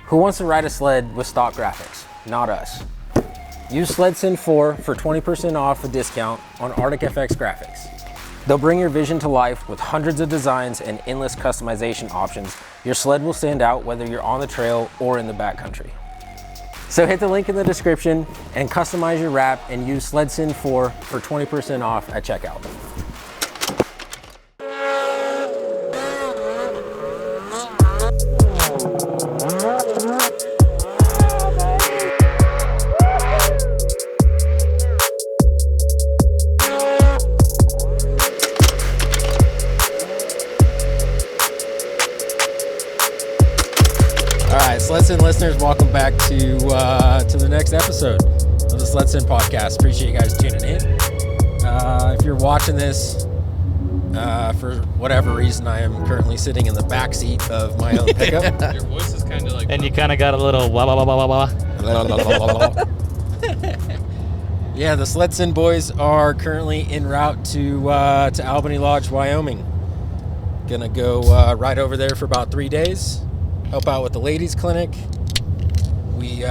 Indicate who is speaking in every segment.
Speaker 1: Who wants to ride a sled with stock graphics? Not us. Use SledSend 4 for 20% off a discount on Arctic FX graphics. They'll bring your vision to life with hundreds of designs and endless customization options. Your sled will stand out whether you're on the trail or in the backcountry. So hit the link in the description and customize your wrap and use SledSend 4 for 20% off at checkout. SledSend listeners, welcome back to the next episode of the SledSend podcast. Appreciate you guys tuning in. If you're watching this, for whatever reason, I am currently sitting in the back seat of my own pickup.
Speaker 2: Your voice is kind of like...
Speaker 3: And you kind of got a little wah, wah, wah, wah, wah.
Speaker 1: Yeah, the SledSend boys are currently en route to Albany Lodge, Wyoming. Gonna go right over there for about 3 days. Help out with the ladies' clinic. We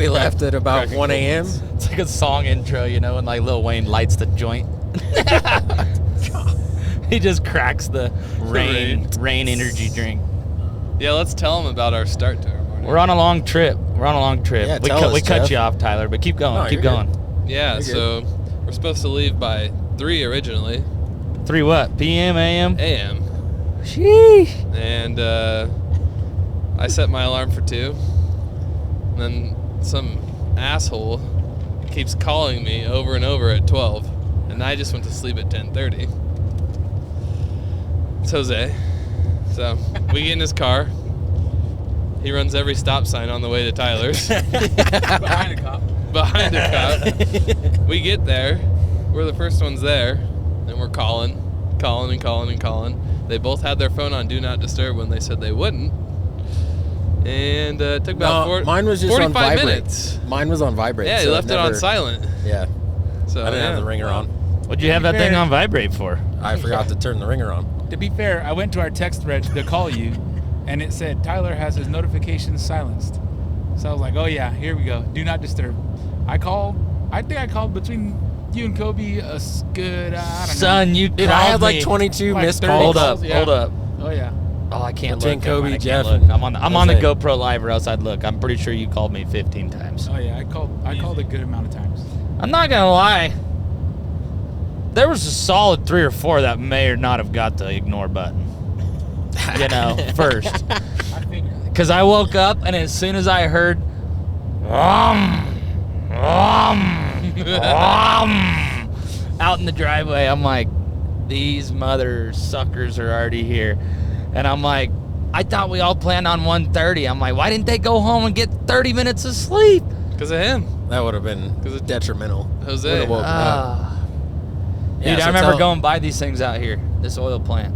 Speaker 1: left at about 1 a.m.
Speaker 3: It's like a song intro, you know, and like Lil Wayne lights the joint. He just cracks the rain energy drink.
Speaker 2: Yeah, let's tell them about our start to our morning.
Speaker 3: We're on a long trip.
Speaker 1: Yeah,
Speaker 3: we cut you off, Tyler, but keep going.
Speaker 1: No,
Speaker 3: keep going.
Speaker 2: Good. Yeah, so we're supposed to leave by 3 originally.
Speaker 3: 3 what? PM, AM?
Speaker 2: AM.
Speaker 3: Sheesh.
Speaker 2: And I set my alarm for 2. And then some asshole keeps calling me over and over at 12. And I just went to sleep at 10:30. It's Jose. So we get in his car. He runs every stop sign on the way to Tyler's.
Speaker 4: Behind a cop.
Speaker 2: Behind a cop. We get there. We're the first ones there. And we're calling. They both had their phone on Do Not Disturb when they said they wouldn't. And it took about
Speaker 1: mine was just
Speaker 2: 45
Speaker 1: on vibrate.
Speaker 2: minutes.
Speaker 1: Mine was on vibrate.
Speaker 2: Yeah,
Speaker 1: so
Speaker 2: he left it on silent.
Speaker 1: Yeah.
Speaker 2: So
Speaker 1: I didn't have the ringer on.
Speaker 3: What'd you have that thing on vibrate for?
Speaker 1: I forgot to turn the ringer on.
Speaker 4: To be fair, I went to our text thread to call you, and it said Tyler has his notifications silenced. So I was like, oh yeah, here we go. Do not disturb. I think I called between you and Kobe a good, I don't know.
Speaker 3: Son, you
Speaker 1: Dude,
Speaker 3: called
Speaker 1: I had like
Speaker 3: me.
Speaker 1: 22
Speaker 4: Like
Speaker 1: missed
Speaker 4: 30
Speaker 1: calls.
Speaker 4: calls.
Speaker 3: Hold up.
Speaker 4: Oh yeah.
Speaker 3: Oh, I can't
Speaker 1: Between
Speaker 3: look.
Speaker 1: Kobe,
Speaker 3: I can't
Speaker 1: Jeff,
Speaker 3: look.
Speaker 1: and
Speaker 3: I'm on the
Speaker 1: Jose.
Speaker 3: GoPro Live, or else I'd look. I'm pretty sure you called me 15 times.
Speaker 4: Oh yeah, I called a good amount of times.
Speaker 3: I'm not gonna lie. There was a solid 3 or 4 that may or not have got the ignore button. You know, first.
Speaker 4: I figured.
Speaker 3: Because I woke up, and as soon as I heard, out in the driveway, I'm like, these mother suckers are already here. And I'm like, I thought we all planned on 1:30. I'm like, why didn't they go home and get 30 minutes of sleep?
Speaker 2: Because of him.
Speaker 1: That would have been detrimental.
Speaker 2: Jose.
Speaker 1: Would've woken up. Yeah,
Speaker 3: Dude,
Speaker 1: so
Speaker 3: I remember
Speaker 1: tell-
Speaker 3: going by these things out here, this oil plant.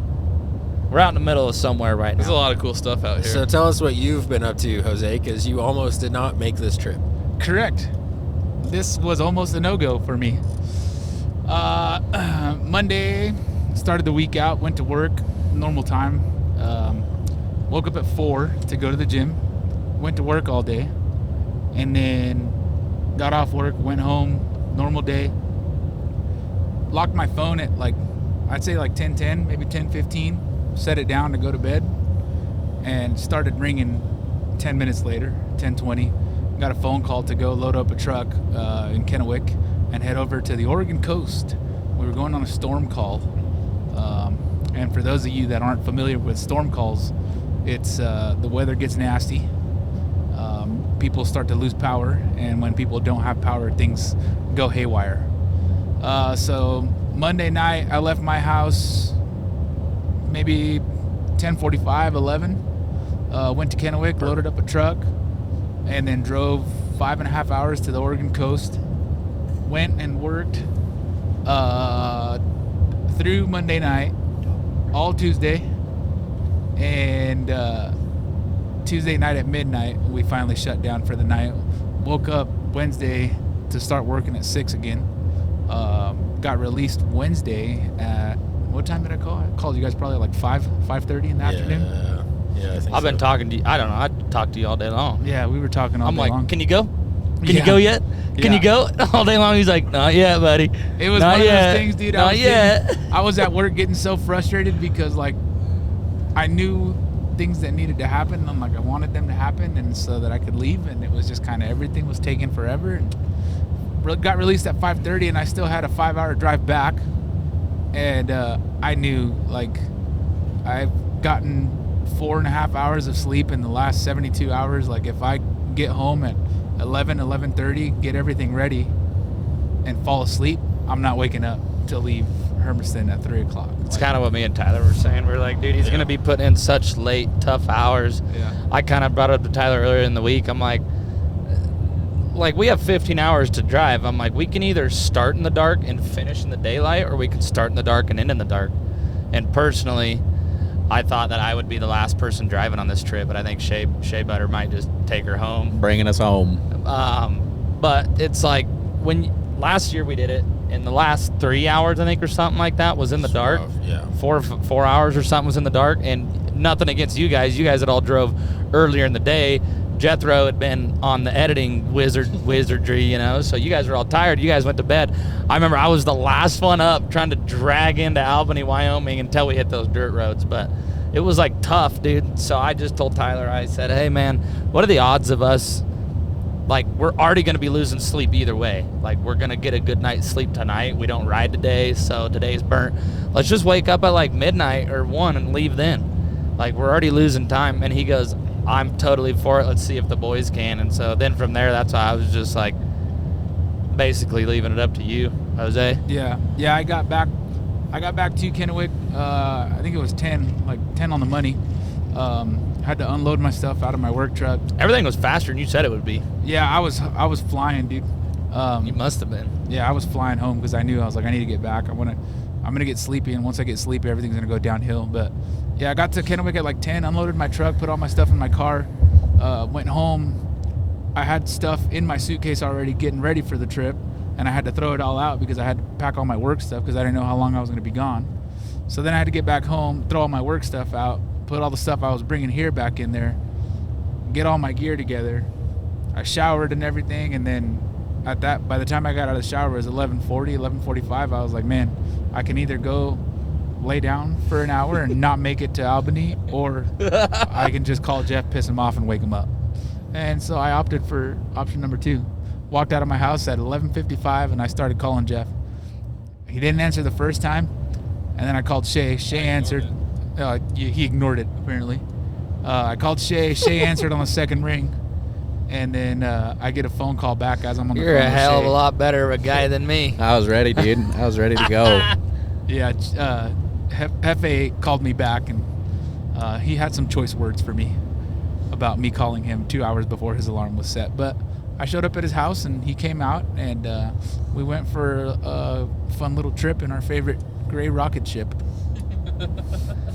Speaker 3: We're out in the middle of somewhere right
Speaker 2: There's a
Speaker 3: now.
Speaker 2: lot of cool stuff out here.
Speaker 1: So tell us what you've been up to, Jose, because you almost did not make this trip.
Speaker 4: Correct. This was almost a no-go for me. Monday, started the week out, went to work, normal time. Woke up at 4 to go to the gym. Went to work all day. And then got off work, went home, normal day. Locked my phone at I'd say 10:10, maybe 10:15. Set it down to go to bed. And started ringing 10 minutes later, 10:20. Got a phone call to go load up a truck in Kennewick and head over to the Oregon coast. We were going on a storm call. And for those of you that aren't familiar with storm calls, it's the weather gets nasty. People start to lose power, and when people don't have power, things go haywire. So Monday night, I left my house maybe 10:45, 11. Went to Kennewick, loaded up a truck, and then drove 5.5 hours to the Oregon coast. Went and worked through Monday night, all Tuesday, and Tuesday night at midnight, we finally shut down for the night. Woke up Wednesday to start working at 6 again. Got released Wednesday at, what time did I call? I called you guys probably like 5:30 in the afternoon.
Speaker 1: Yeah, I think
Speaker 3: I've been
Speaker 1: so.
Speaker 3: talking to you. I don't know. I talked to you all day long.
Speaker 4: Yeah, we were talking all
Speaker 3: I'm
Speaker 4: day
Speaker 3: like,
Speaker 4: long.
Speaker 3: can you go? Can you
Speaker 4: Yeah.
Speaker 3: go yet? Can
Speaker 4: Yeah.
Speaker 3: you go? All day long. He's like, not yet, buddy.
Speaker 4: It was
Speaker 3: Not
Speaker 4: one
Speaker 3: yet.
Speaker 4: of those things, dude.
Speaker 3: Not yet.
Speaker 4: I was at work getting so frustrated because, like, I knew things that needed to happen. I'm like, I wanted them to happen, and so that I could leave. And it was just kind of everything was taking forever. And got released at 5:30, and I still had a 5-hour drive back. And I knew, like, I've gotten 4.5 hours of sleep in the last 72 hours. Like, if I get home at 11:30, get everything ready, and fall asleep, I'm not waking up to leave Hermiston at 3 o'clock.
Speaker 3: It's kind of what me and Tyler were saying. We're like, dude, he's going to be putting in such late, tough hours.
Speaker 4: Yeah.
Speaker 3: I kind of brought it up to Tyler earlier in the week. I'm like, we have 15 hours to drive. I'm like, we can either start in the dark and finish in the daylight, or we can start in the dark and end in the dark. And personally, I thought that I would be the last person driving on this trip, but I think Shea Butter might just take her home.
Speaker 5: Bringing us home.
Speaker 3: But it's like when last year we did it, and the last 3 hours, I think, or something like that, was in the dark.
Speaker 1: Yeah.
Speaker 3: 4 hours or something was in the dark, and nothing against you guys. You guys had all drove earlier in the day. Jethro had been on the editing wizardry, you know, so you guys were all tired. You guys went to bed. I remember I was the last one up trying to drag into Albany, Wyoming until we hit those dirt roads, but it was like tough, dude. So I just told Tyler, I said, hey man, what are the odds of us, like, we're already going to be losing sleep either way. Like, we're going to get a good night's sleep tonight. We don't ride today, so today's burnt. Let's just wake up at like midnight or 1 and leave then. Like, we're already losing time. And he goes, I'm totally for it. Let's see if the boys can. And so then from there, that's why I was just like basically leaving it up to you, Jose.
Speaker 4: Yeah. I got back to Kennewick. I think it was 10 on the money. Had to unload my stuff out of my work truck.
Speaker 3: Everything was faster than you said it would be.
Speaker 4: Yeah, I was flying, dude.
Speaker 3: You must have been.
Speaker 4: Yeah, I was flying home because I knew, I was like, I need to get back. I'm gonna get sleepy, and once I get sleepy, everything's gonna go downhill. But yeah, I got to Kennewick at like 10, unloaded my truck, put all my stuff in my car, went home. I had stuff in my suitcase already getting ready for the trip, and I had to throw it all out because I had to pack all my work stuff because I didn't know how long I was gonna be gone. So then I had to get back home, throw all my work stuff out, put all the stuff I was bringing here back in there, get all my gear together. I showered and everything, and then by the time I got out of the shower, it was 11:45. I was like, man, I can either go lay down for an hour and not make it to Albany, or I can just call Jeff, piss him off, and wake him up. And so I opted for option number 2. Walked out of my house at 11:55, and I started calling Jeff. He didn't answer the first time, and then I called Shay. Shay answered. He ignored it, apparently. I called Shay. Shay answered on the second ring. And then I get a phone call back as I'm on the phone.
Speaker 3: You're a
Speaker 4: with
Speaker 3: hell of
Speaker 4: Shay.
Speaker 3: a lot better of a guy than me.
Speaker 5: I was ready, dude. I was ready to go.
Speaker 4: Yeah, Hefe called me back, and he had some choice words for me about me calling him 2 hours before his alarm was set. But I showed up at his house, and he came out, and we went for a fun little trip in our favorite gray rocket ship.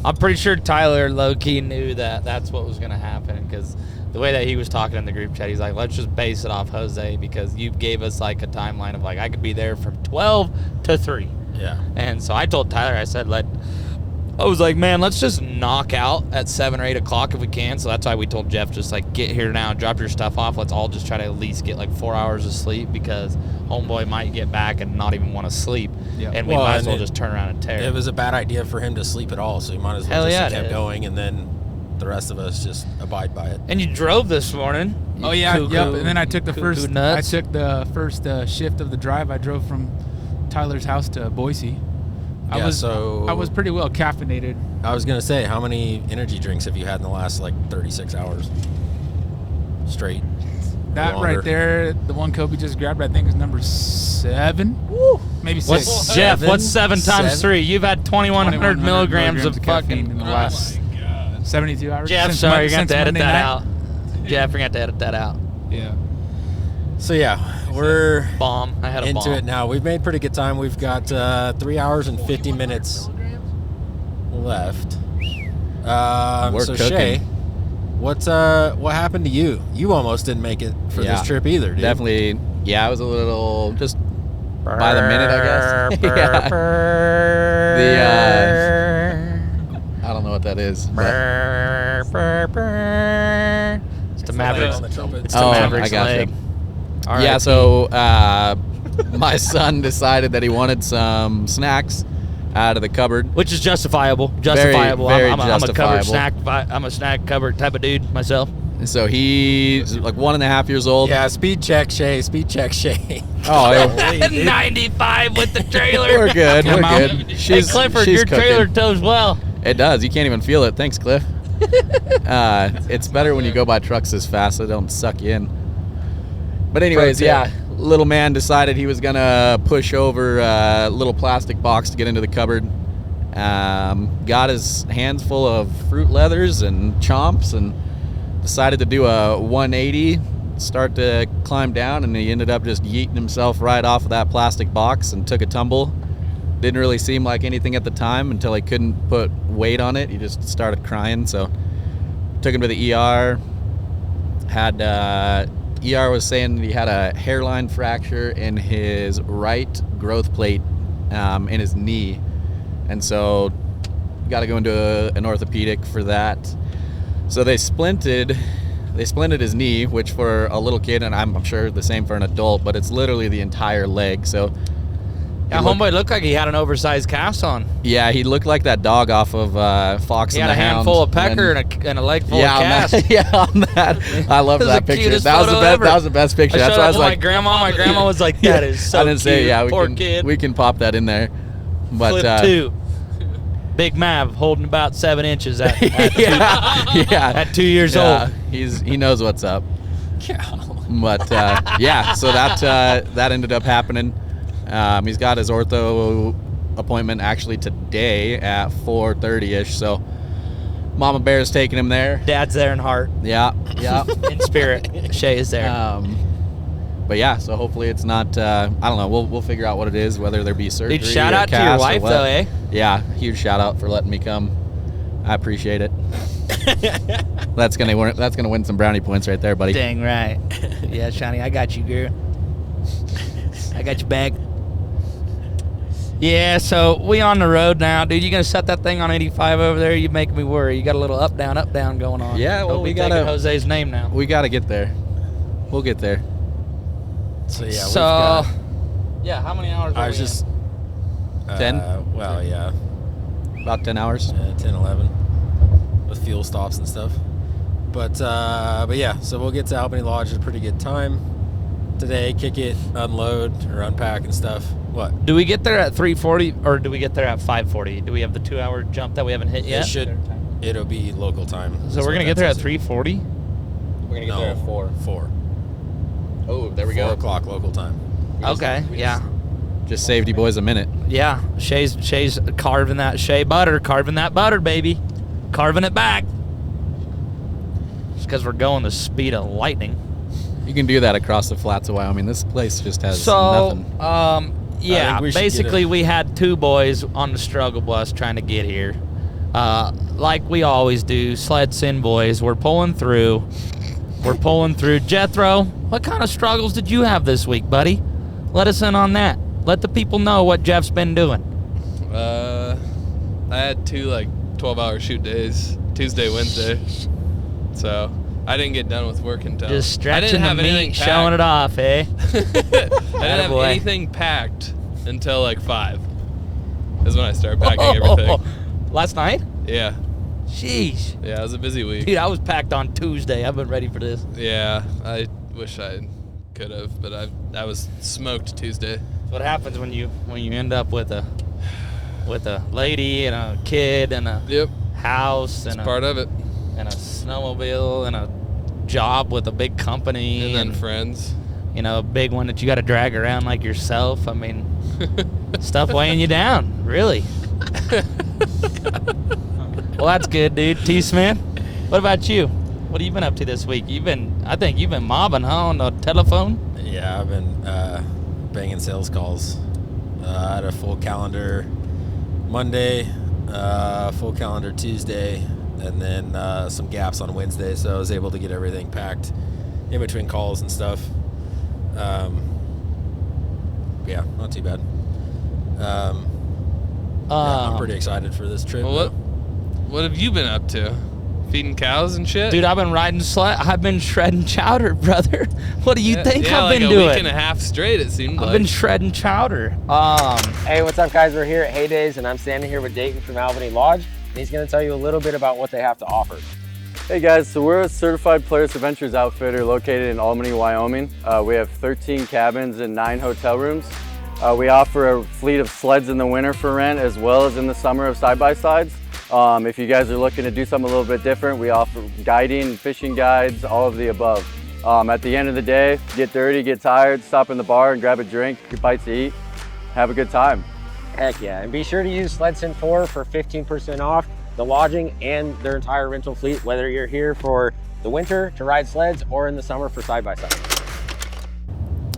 Speaker 3: I'm pretty sure Tyler low-key knew that that's what was going to happen, because the way that he was talking in the group chat, he's like, let's just base it off Jose, because you gave us like a timeline of like I could be there from 12 to 3.
Speaker 1: Yeah.
Speaker 3: And so I told Tyler, I said, I was like, man, let's just knock out at 7 or 8 o'clock if we can. So that's why we told Jeff, just like, get here now, drop your stuff off. Let's all just try to at least get like 4 hours of sleep, because homeboy might get back and not even want to sleep.
Speaker 4: Yeah.
Speaker 3: And we might as well just turn around and tear.
Speaker 1: It was a bad idea for him to sleep at all, so he might as well
Speaker 3: Hell
Speaker 1: just
Speaker 3: yeah,
Speaker 1: kept
Speaker 3: dude.
Speaker 1: going, and then the rest of us just abide by it.
Speaker 3: And you drove this morning.
Speaker 4: Oh yeah,
Speaker 3: Cuckoo-
Speaker 4: yep. And then I took the
Speaker 3: cuckoo
Speaker 4: first.
Speaker 3: nuts.
Speaker 4: I took the first shift of the drive. I drove from Tyler's house to Boise. I was pretty well caffeinated.
Speaker 1: I was gonna say, how many energy drinks have you had in the last like 36 hours straight?
Speaker 4: That
Speaker 1: Longer.
Speaker 4: right there, the one Kobe just grabbed, I think is number 7. Woo! Maybe 6.
Speaker 3: What's Jeff? What's 7 times 3? You've had 2,100 milligrams of
Speaker 4: caffeine
Speaker 3: fucking.
Speaker 4: in the last 72 hours.
Speaker 3: Jeff,
Speaker 4: Since
Speaker 3: sorry, you're going
Speaker 4: since
Speaker 3: to have to edit
Speaker 4: Monday
Speaker 3: that
Speaker 4: night.
Speaker 3: out. Jeff, you're going to have to edit that out.
Speaker 4: Yeah.
Speaker 1: So yeah, we're
Speaker 3: Bomb. I had a
Speaker 1: into
Speaker 3: bomb.
Speaker 1: it now. We've made pretty good time. We've got 3 hours and 50 minutes left.
Speaker 5: We're
Speaker 1: so
Speaker 5: cooking.
Speaker 1: Shay, what happened to you? You almost didn't make it for this trip either, dude.
Speaker 5: Definitely. Yeah, I was a little just by the minute, I guess. Yeah. I don't know what that is. but-
Speaker 3: Brr, brr, brr. It's the Mavericks.
Speaker 1: on the trumpet.
Speaker 3: It's the
Speaker 5: Oh,
Speaker 3: Mavericks
Speaker 5: I gotcha.
Speaker 3: leg.
Speaker 5: Yeah,
Speaker 3: RIP.
Speaker 5: so my son decided that he wanted some snacks out of the cupboard.
Speaker 3: Which is justifiable. Justifiable.
Speaker 5: very
Speaker 3: I'm a cupboard
Speaker 5: justifiable.
Speaker 3: snack. I'm a snack cupboard type of dude myself.
Speaker 5: So he's like 1.5 years old.
Speaker 1: Yeah, speed check, Shay. Speed check, Shay.
Speaker 5: Oh, yeah.
Speaker 3: 95 with the trailer.
Speaker 5: We're good.
Speaker 3: Come
Speaker 5: We're
Speaker 3: on.
Speaker 5: good.
Speaker 3: Hey, Clifford,
Speaker 5: she's
Speaker 3: your trailer
Speaker 5: cooking.
Speaker 3: tows well.
Speaker 5: It does. You can't even feel it. Thanks, Cliff. It's better when you go by trucks this fast so they don't suck you in. But anyways, yeah, little man decided he was gonna push over a little plastic box to get into the cupboard. Got his hands full of fruit leathers and chomps and decided to do a 180, start to climb down, and he ended up just yeeting himself right off of that plastic box and took a tumble. Didn't really seem like anything at the time until he couldn't put weight on it. He just started crying, so took him to the ER. Had ER was saying that he had a hairline fracture in his right growth plate in his knee, and so got to go into an orthopedic for that. So they splinted his knee, which for a little kid, and I'm sure the same for an adult, but it's literally the entire leg. So
Speaker 3: Yeah, homeboy looked like he had an oversized cast on.
Speaker 5: yeah, he looked like that dog off of Fox
Speaker 3: He
Speaker 5: and
Speaker 3: had
Speaker 5: the
Speaker 3: a
Speaker 5: Hound.
Speaker 3: handful of pecker
Speaker 5: when-
Speaker 3: and a leg full
Speaker 5: yeah,
Speaker 3: of
Speaker 5: on
Speaker 3: cast.
Speaker 5: that, yeah, on that. I love
Speaker 3: It was
Speaker 5: that
Speaker 3: the
Speaker 5: picture.
Speaker 3: cutest
Speaker 5: That was the
Speaker 3: photo
Speaker 5: best.
Speaker 3: ever.
Speaker 5: That was the best picture.
Speaker 3: I
Speaker 5: That's
Speaker 3: showed
Speaker 5: why I
Speaker 3: it
Speaker 5: was
Speaker 3: to
Speaker 5: like,
Speaker 3: my grandma. My grandma was like, "That is so
Speaker 5: I didn't say,
Speaker 3: cute.
Speaker 5: yeah,
Speaker 3: Poor kid."
Speaker 5: we can pop that in there. But
Speaker 3: Clip 2. Big Mav holding about 7 inches at
Speaker 5: yeah,
Speaker 3: at 2 years
Speaker 5: yeah,
Speaker 3: old.
Speaker 5: he knows what's up. But yeah, so that ended up happening. He's got his ortho appointment actually today at 4:30ish. So Mama Bear's taking him there.
Speaker 3: Dad's there in heart,
Speaker 5: Yeah, yeah.
Speaker 3: in spirit. Shay is there.
Speaker 5: But yeah, so hopefully it's not. I don't know. We'll figure out what it is. Whether there be surgery.
Speaker 3: Dude, shout
Speaker 5: or
Speaker 3: out to your
Speaker 5: cast or
Speaker 3: wife
Speaker 5: what.
Speaker 3: though, eh?
Speaker 5: Yeah, huge shout out for letting me come. I appreciate it. That's gonna win some brownie points right there, buddy.
Speaker 3: Dang right. Yeah, Shawnee, I got you, girl. I got your back. Yeah, so we on the road now, dude. You gonna set that thing on 85 over there? You make me worry. You got a little up down going on.
Speaker 5: Yeah, well,
Speaker 3: Don't
Speaker 5: we
Speaker 3: be taking
Speaker 5: gotta-
Speaker 3: Jose's name now.
Speaker 5: We got to get there. We'll get there.
Speaker 1: So yeah,
Speaker 3: So, yeah, how many hours?
Speaker 1: I
Speaker 3: are
Speaker 1: was
Speaker 3: we in?
Speaker 1: just
Speaker 5: 10?
Speaker 1: Well, yeah,
Speaker 5: About 10 hours.
Speaker 1: 10, 11 with fuel stops and stuff. But yeah, so we'll get to Albany Lodge at a pretty good time today. Kick it, unload or unpack and stuff. What?
Speaker 3: Do we get there at 3:40 or do we get there at 5:40? Do we have the 2-hour jump that we haven't hit yet?
Speaker 1: It'll be local time.
Speaker 3: So we're gonna get there at 3:40.
Speaker 5: We're going to
Speaker 1: No, 4.
Speaker 5: Oh, there we
Speaker 1: 4
Speaker 5: go.
Speaker 1: o'clock local time.
Speaker 3: Okay, yeah.
Speaker 5: Just saved you boys a minute.
Speaker 3: Yeah, Shay's carving that Shay butter, baby, carving it back. Just because we're going the speed of lightning.
Speaker 5: You can do that across the flats of Wyoming. This place just has
Speaker 3: So,
Speaker 5: nothing.
Speaker 3: yeah,
Speaker 1: think we should
Speaker 3: basically
Speaker 1: get a-
Speaker 3: we had 2 boys on the struggle bus trying to get here. Like we always do, SledSend boys. We're pulling through. Jethro, what kind of struggles did you have this week, buddy? Let us in on that. Let the people know what Jeff's been doing.
Speaker 2: I had 2 12-hour shoot days, Tuesday, Wednesday. So I didn't get done with work until
Speaker 3: Just
Speaker 2: I
Speaker 3: stretching
Speaker 2: didn't
Speaker 3: the
Speaker 2: have anything
Speaker 3: meat, showing it off, eh?
Speaker 2: I didn't have
Speaker 3: Attaboy.
Speaker 2: anything packed until 5. Is when I started packing everything.
Speaker 3: Last night?
Speaker 2: Yeah,
Speaker 3: Jeez.
Speaker 2: yeah, it was a busy week.
Speaker 3: Dude, I was packed on Tuesday. I've been ready for this.
Speaker 2: Yeah, I wish I could have, but I was smoked Tuesday.
Speaker 3: That's what happens when you end up with a lady and a kid and a
Speaker 2: Yep,
Speaker 3: house
Speaker 2: it's
Speaker 3: and
Speaker 2: part of it.
Speaker 3: and a snowmobile and a job with a big company
Speaker 2: And then friends.
Speaker 3: a big one that you got to drag around like yourself. I mean, stuff weighing you down, really. Well, that's good, dude. T. Smith, what about you? What have you been up to this week? I think you've been mobbing, huh, on the telephone?
Speaker 1: Yeah, I've been banging sales calls. I had a full calendar Monday, full calendar Tuesday, and then some gaps on Wednesday, so I was able to get everything packed in between calls and stuff. Yeah, not too bad. Yeah, I'm pretty excited for this trip.
Speaker 2: Well, What have you been up to? Feeding cows and shit?
Speaker 3: Dude, I've been riding sled. I've been shredding chowder, brother. What do you think
Speaker 2: yeah,
Speaker 3: I've
Speaker 2: like
Speaker 3: been
Speaker 2: a
Speaker 3: doing?
Speaker 2: week and a half straight, it seemed like.
Speaker 3: I've been shredding chowder.
Speaker 1: Hey, what's up, guys? We're here at Heydays, and I'm standing here with Dayton from Albany Lodge, and he's going to tell you a little bit about what they have to offer.
Speaker 6: Hey guys, so we're a certified Polaris Adventures outfitter located in Albany, Wyoming. We have 13 cabins and 9 hotel rooms. We offer a fleet of sleds in the winter for rent as well as in the summer of side-by-sides. If you guys are looking to do something a little bit different, we offer guiding, fishing guides, all of the above. At the end of the day, get dirty, get tired, stop in the bar and grab a drink, get bites to eat, have a good time.
Speaker 1: Heck yeah, and be sure to use SledSend 4 for 15% off the lodging and their entire rental fleet, whether you're here for the winter to ride sleds or in the summer for side-by-side.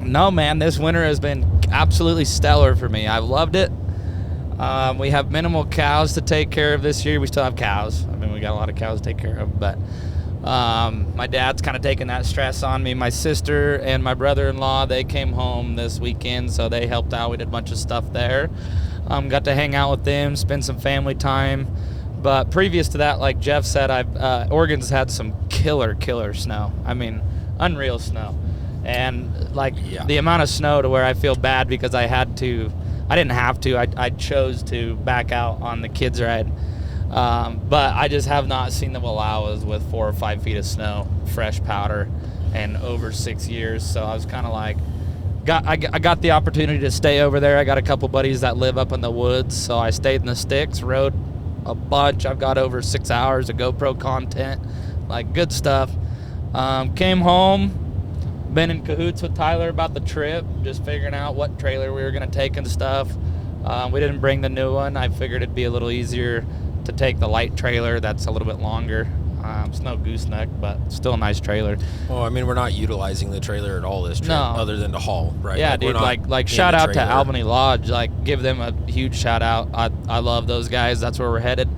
Speaker 3: No, man, this winter has been absolutely stellar for me. I've loved it. We have minimal cows to take care of this year. We still have cows. I mean, we got a lot of cows to take care of, but my dad's kind of taking that stress on me. My sister and my brother-in-law, they came home this weekend, so they helped out. We did a bunch of stuff there. Got to hang out with them, spend some family time. But previous to that, like Jeff said, Oregon's had some killer snow. I mean, unreal snow. And like the amount of snow to where I feel bad because I didn't have to, I chose to back out on the kids' ride. But I just have not seen them allow us with 4 or 5 feet of snow, fresh powder, and over 6 years. So I was kind of like, I got the opportunity to stay over there. I got a couple buddies that live up in the woods, so I stayed in the sticks, rode a bunch. I've got over 6 hours of GoPro content, like good stuff. Came home, been in cahoots with Tyler about the trip, just figuring out what trailer we were going to take and stuff. We didn't bring the new one. I figured it'd be a little easier to take the light trailer that's a little bit longer. It's no gooseneck, but still a nice trailer.
Speaker 1: Well, I mean, we're not utilizing the trailer at all this trip, other than to haul, right?
Speaker 3: Yeah, dude, like shout out to Albany Lodge. Like, give them a huge shout out. I love those guys. That's where we're headed.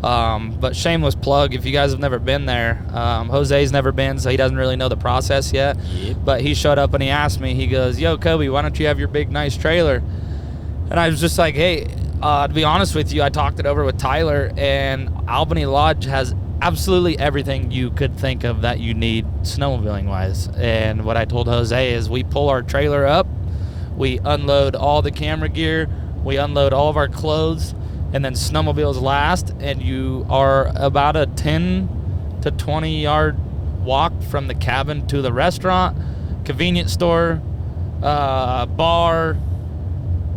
Speaker 3: But shameless plug, if you guys have never been there, Jose's never been, so he doesn't really know the process yet. Yep. But he showed up and he asked me, he goes, "Yo, Kobe, why don't you have your big, nice trailer?" And I was just like, hey, to be honest with you, I talked it over with Tyler, and Albany Lodge has absolutely everything you could think of that you need snowmobiling wise. And what I told Jose is we pull our trailer up, we unload all the camera gear, we unload all of our clothes, and then snowmobiles last, and you are about a 10 to 20 yard walk from the cabin to the restaurant, convenience store, bar,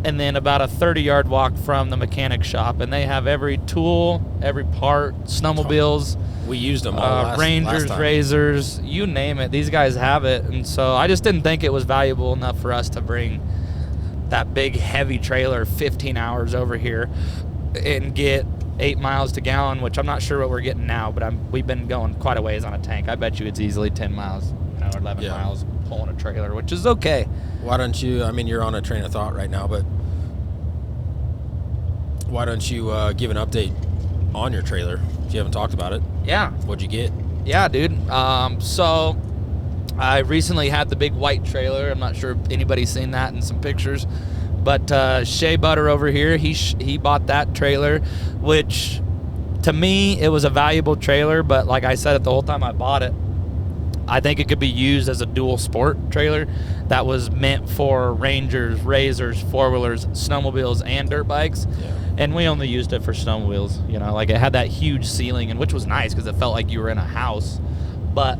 Speaker 3: and then about a 30-yard walk from the mechanic shop. And they have every tool, every part, snowmobiles.
Speaker 1: We used them all
Speaker 3: Rangers,
Speaker 1: last time.
Speaker 3: Razors, you name it. These guys have it. And so I just didn't think it was valuable enough for us to bring that big, heavy trailer 15 hours over here and get 8 miles to gallon, which I'm not sure what we're getting now, but we've been going quite a ways on a tank. I bet you it's easily 10 miles, or 11 miles pulling a trailer, which is okay.
Speaker 1: Why don't you, I mean, you're on a train of thought right now, but why don't you give an update on your trailer if you haven't talked about it?
Speaker 3: Yeah.
Speaker 1: What'd you get?
Speaker 3: Yeah, dude. So I recently had the big white trailer. I'm not sure if anybody's seen that in some pictures, but Shea Butter over here, he bought that trailer, which to me, it was a valuable trailer, but like I said it the whole time I bought it, I think it could be used as a dual sport trailer that was meant for Rangers, Razors, four-wheelers, snowmobiles, and dirt bikes. Yeah. And we only used it for snowmobiles. You know, like it had that huge ceiling, and which was nice because it felt like you were in a house. But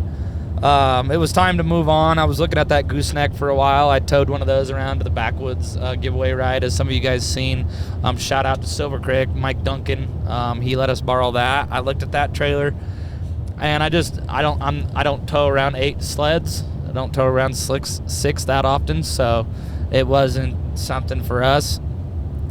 Speaker 3: it was time to move on. I was looking at that gooseneck for a while. I towed one of those around to the Backwoods giveaway ride, as some of you guys seen. Shout out to Silver Creek, Mike Duncan. He let us borrow that. I looked at that trailer, and I don't tow around 8 sleds. I don't tow around six that often, so it wasn't something for us.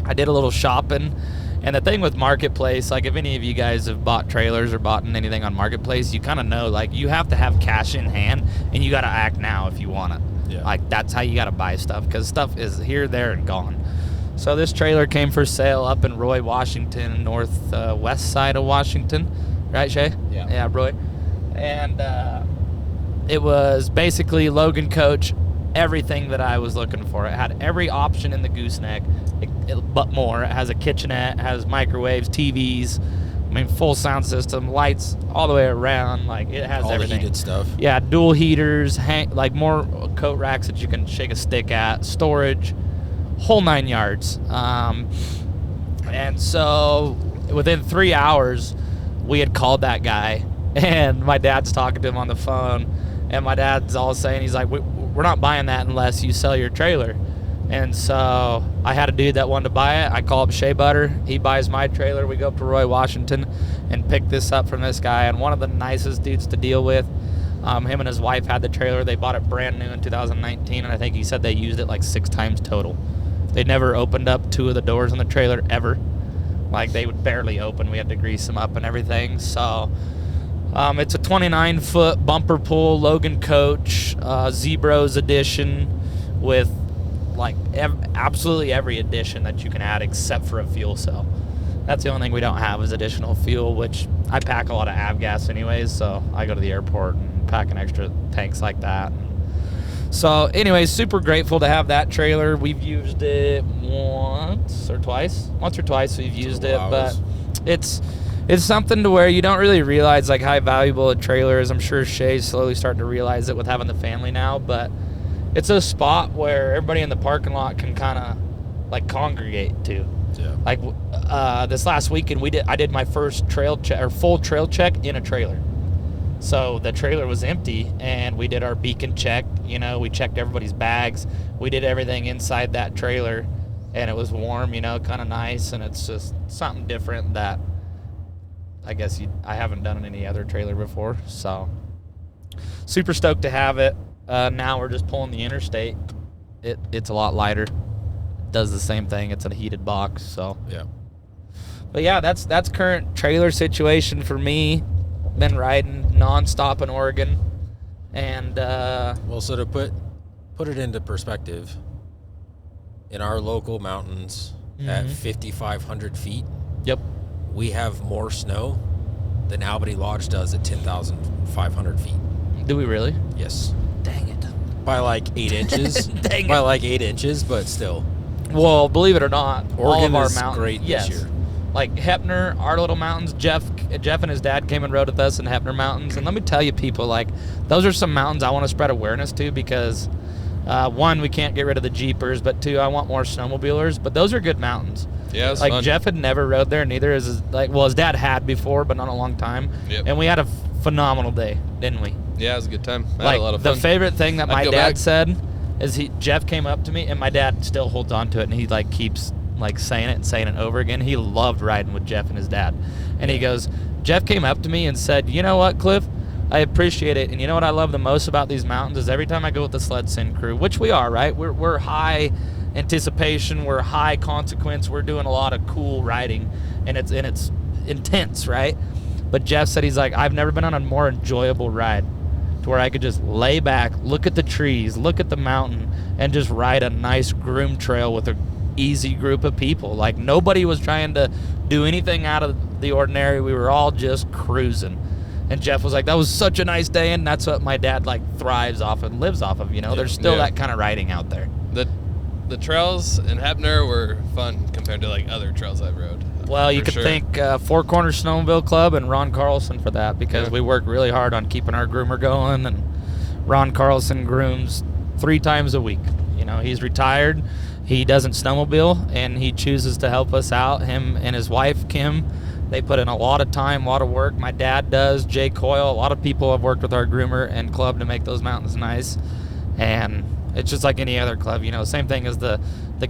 Speaker 3: I did a little shopping, and the thing with Marketplace, like if any of you guys have bought trailers or bought anything on Marketplace, you kind of know, like you have to have cash in hand, and you got to act now if you want it. Yeah. Like that's how you got to buy stuff, because stuff is here, there, and gone. So this trailer came for sale up in Roy, Washington, northwest side of Washington. Right, Shay?
Speaker 1: Yeah.
Speaker 3: Yeah, Roy. And it was basically Logan Coach, everything that I was looking for. It had every option in the gooseneck, but more. It has a kitchenette, it has microwaves, TVs, mean, full sound system, lights all the way around. Like, it has
Speaker 1: All
Speaker 3: everything.
Speaker 1: the heated stuff.
Speaker 3: Yeah, dual heaters, like more coat racks that you can shake a stick at, storage, whole 9 yards. And so within 3 hours, we had called that guy, and my dad's talking to him on the phone, and my dad's all saying, he's like, we're not buying that unless you sell your trailer. And so I had a dude that wanted to buy it. I call up Shea Butter. He buys my trailer. We go up to Roy, Washington, and pick this up from this guy. And one of the nicest dudes to deal with. Him and his wife had the trailer. They bought it brand new in 2019, and I think he said they used it like 6 times total. They never opened up 2 of the doors on the trailer ever. Like, they would barely open. We had to grease them up and everything. So it's a 29-foot bumper pull Logan coach, Zebros edition with like absolutely every addition that you can add except for a fuel cell. That's the only thing we don't have is additional fuel, which I pack a lot of avgas anyways, so I go to the airport and pack an extra tanks like that. So anyways, super grateful to have that trailer. We've used it once or twice we've used it, but it's something to where you don't really realize like how valuable a trailer is. I'm sure Shay's slowly starting to realize it with having the family now, but it's a spot where everybody in the parking lot can kind of like congregate to.
Speaker 1: Yeah.
Speaker 3: Like this last weekend, I did my first trail check or full trail check in a trailer. So the trailer was empty, and we did our beacon check. You know, we checked everybody's bags. We did everything inside that trailer, and it was warm. You know, kind of nice, and it's just something different that I guess I haven't done in any other trailer before. So super stoked to have it. Now we're just pulling the interstate. It's a lot lighter. Does the same thing. It's a heated box. So
Speaker 1: Yeah.
Speaker 3: But yeah, that's current trailer situation for me. Been riding nonstop in Oregon, and
Speaker 1: Well, so to put it into perspective, in our local mountains at 5,500 feet,
Speaker 3: yep.
Speaker 1: we have more snow than Albany Lodge does at 10,500 feet.
Speaker 3: Do we really?
Speaker 1: Yes.
Speaker 3: Dang it.
Speaker 1: By like 8 inches.
Speaker 3: Dang
Speaker 1: By
Speaker 3: it.
Speaker 1: like 8 inches, but still.
Speaker 3: Well, believe it or not, all
Speaker 1: Oregon
Speaker 3: of our
Speaker 1: is
Speaker 3: mountains,
Speaker 1: great this
Speaker 3: yes.
Speaker 1: year.
Speaker 3: Like Heppner, our little mountains, Jeff and his dad came and rode with us in Heppner Mountains. And let me tell you, people, like, those are some mountains I want to spread awareness to because, one, we can't get rid of the Jeepers, but two, I want more snowmobilers. But those are good mountains.
Speaker 2: Yeah, it's
Speaker 3: like
Speaker 2: fun.
Speaker 3: Jeff had never rode there, neither is his dad had before, but not a long time.
Speaker 2: Yep.
Speaker 3: And we had a phenomenal day, didn't we?
Speaker 2: Yeah, it was a good time. I
Speaker 3: Like,
Speaker 2: had a lot of fun.
Speaker 3: the favorite thing that
Speaker 2: I'd
Speaker 3: my
Speaker 2: go
Speaker 3: dad
Speaker 2: back.
Speaker 3: said is Jeff came up to me, and my dad still holds on to it, and he like keeps like saying it over again. He loved riding with Jeff and his dad. And he goes, Jeff came up to me and said, you know what, Cliff? I appreciate it. And you know what I love the most about these mountains is every time I go with the SledSend crew, which we are, right? We're high anticipation, we're high consequence, we're doing a lot of cool riding, and it's intense, right? But Jeff said, he's like, I've never been on a more enjoyable ride to where I could just lay back, look at the trees, look at the mountain, and just ride a nice groomed trail with a easy group of people. Like, nobody was trying to do anything out of the ordinary. We were all just cruising. And Jeff was like, that was such a nice day, and that's what my dad like thrives off and lives off of, you know. There's still that kind of riding out there.
Speaker 2: The trails in Heppner were fun compared to like other trails I've rode.
Speaker 3: Well, you
Speaker 2: For
Speaker 3: could
Speaker 2: sure.
Speaker 3: thank Four Corners Snowmobile Club and Ron Carlson for that, because we work really hard on keeping our groomer going, and Ron Carlson grooms 3 times a week. You know, he's retired. He doesn't snowmobile, and he chooses to help us out. Him and his wife, Kim, they put in a lot of time, a lot of work. My dad does, Jay Coyle. A lot of people have worked with our groomer and club to make those mountains nice. And it's just like any other club, you know, same thing as the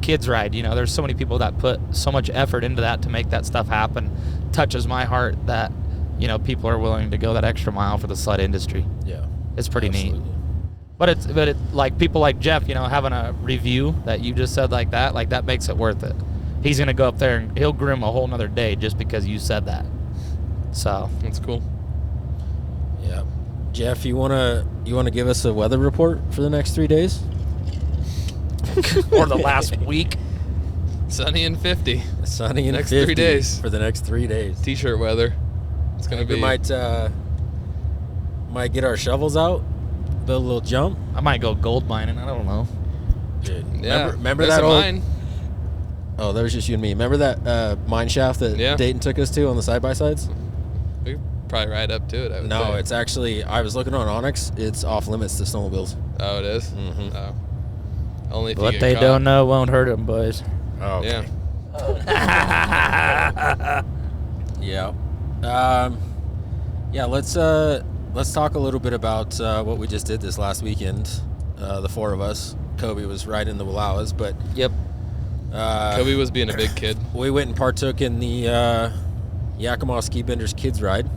Speaker 3: kids ride. You know, there's so many people that put so much effort into that to make that stuff happen. Touches my heart that, you know, people are willing to go that extra mile for the sled industry.
Speaker 1: Yeah.
Speaker 3: It's pretty neat.
Speaker 1: Absolutely.
Speaker 3: But it's like people like Jeff, you know, having a review that you just said like that makes it worth it. He's gonna go up there and he'll groom a whole nother day just because you said that. So
Speaker 2: That's cool.
Speaker 1: Yeah. Jeff, you wanna give us a weather report for the next 3 days?
Speaker 3: or the last week.
Speaker 2: Sunny and 50.
Speaker 1: Sunny and
Speaker 2: Next
Speaker 1: 50
Speaker 2: 3 days.
Speaker 1: for the next 3 days.
Speaker 2: T-shirt weather. It's gonna be.
Speaker 1: We might get our shovels out, build a little jump.
Speaker 3: I might go gold mining. I don't know.
Speaker 1: Dude,
Speaker 2: Yeah.
Speaker 1: remember
Speaker 2: there's
Speaker 1: that
Speaker 2: a
Speaker 1: old
Speaker 2: mine.
Speaker 1: Oh, that was just you and me. Remember that mine shaft that Dayton took us to on the side-by-sides?
Speaker 2: We could probably ride up to it, I would say.
Speaker 1: No, it's actually, I was looking on Onyx. It's off limits to snowmobiles.
Speaker 2: Oh, it is?
Speaker 1: Mm-hmm.
Speaker 2: Oh. Only if
Speaker 3: What
Speaker 2: you get
Speaker 3: they
Speaker 2: caught.
Speaker 3: don't know won't hurt them, boys.
Speaker 1: Oh, okay.
Speaker 2: Yeah.
Speaker 1: Yeah, let's talk a little bit about what we just did this last weekend. The four of us. Kobe was riding the Wallowas, but
Speaker 3: Yep.
Speaker 2: Kobe was being a big kid.
Speaker 1: we went and partook in the Yakima Ski Benders Kids Ride,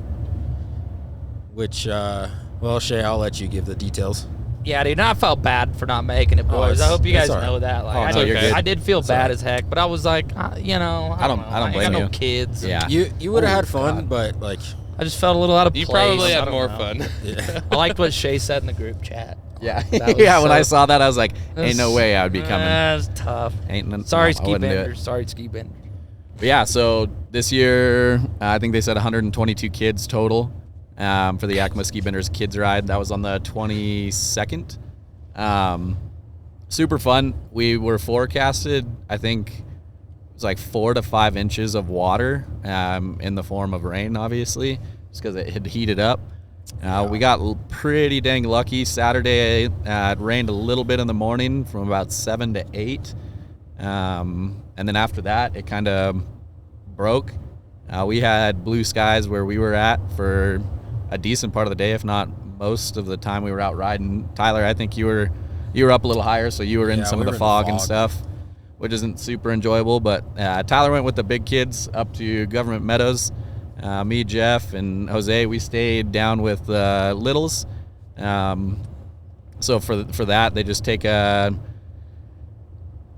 Speaker 1: which, well, Shay, I'll let you give the details.
Speaker 3: Yeah, dude, and I felt bad for not making it, boys. I hope you guys
Speaker 1: all right.
Speaker 3: know that. Like,
Speaker 1: Oh,
Speaker 3: I,
Speaker 1: no,
Speaker 3: did,
Speaker 1: you're good.
Speaker 3: I did feel
Speaker 1: It's
Speaker 3: bad
Speaker 1: all right.
Speaker 3: as heck, but I was like, you know, I don't know.
Speaker 5: I don't blame
Speaker 3: ain't got
Speaker 5: you.
Speaker 3: no kids.
Speaker 5: Yeah.
Speaker 1: You would have had fun,
Speaker 3: Oh, God.
Speaker 1: but, like,
Speaker 3: I just felt a little out of
Speaker 2: You
Speaker 3: place.
Speaker 2: probably
Speaker 3: I
Speaker 2: had
Speaker 3: don't
Speaker 2: more
Speaker 3: know.
Speaker 2: fun.
Speaker 1: yeah.
Speaker 3: I liked what Shay said in the group chat.
Speaker 5: Yeah.
Speaker 3: That was
Speaker 5: Yeah, when I
Speaker 3: so-
Speaker 5: saw that, I was like, ain't no way I would be coming.
Speaker 3: That's tough. Sorry,
Speaker 5: I
Speaker 3: ski
Speaker 5: wouldn't do it.
Speaker 3: benders. Sorry, ski benders.
Speaker 5: But yeah, so this year, I think they said 122 kids total for the Yakima Ski Benders Kids Ride. That was on the 22nd. Super fun. We were forecasted, I think it was like 4 to 5 inches of water in the form of rain, obviously, just because it had heated up. We got pretty dang lucky. Saturday, it rained a little bit in the morning from about 7 to 8. And then after that, it kind of broke. We had blue skies where we were at for a decent part of the day, if not most of the time we were out riding. Tyler, I think you were up a little higher, so you were in some
Speaker 1: we
Speaker 5: of
Speaker 1: were
Speaker 5: the
Speaker 1: in the
Speaker 5: fog and
Speaker 1: fog.
Speaker 5: stuff, which isn't super enjoyable. But Tyler went with the big kids up to Government Meadows. Me, Jeff, and Jose, we stayed down with littles. So for that, they just take a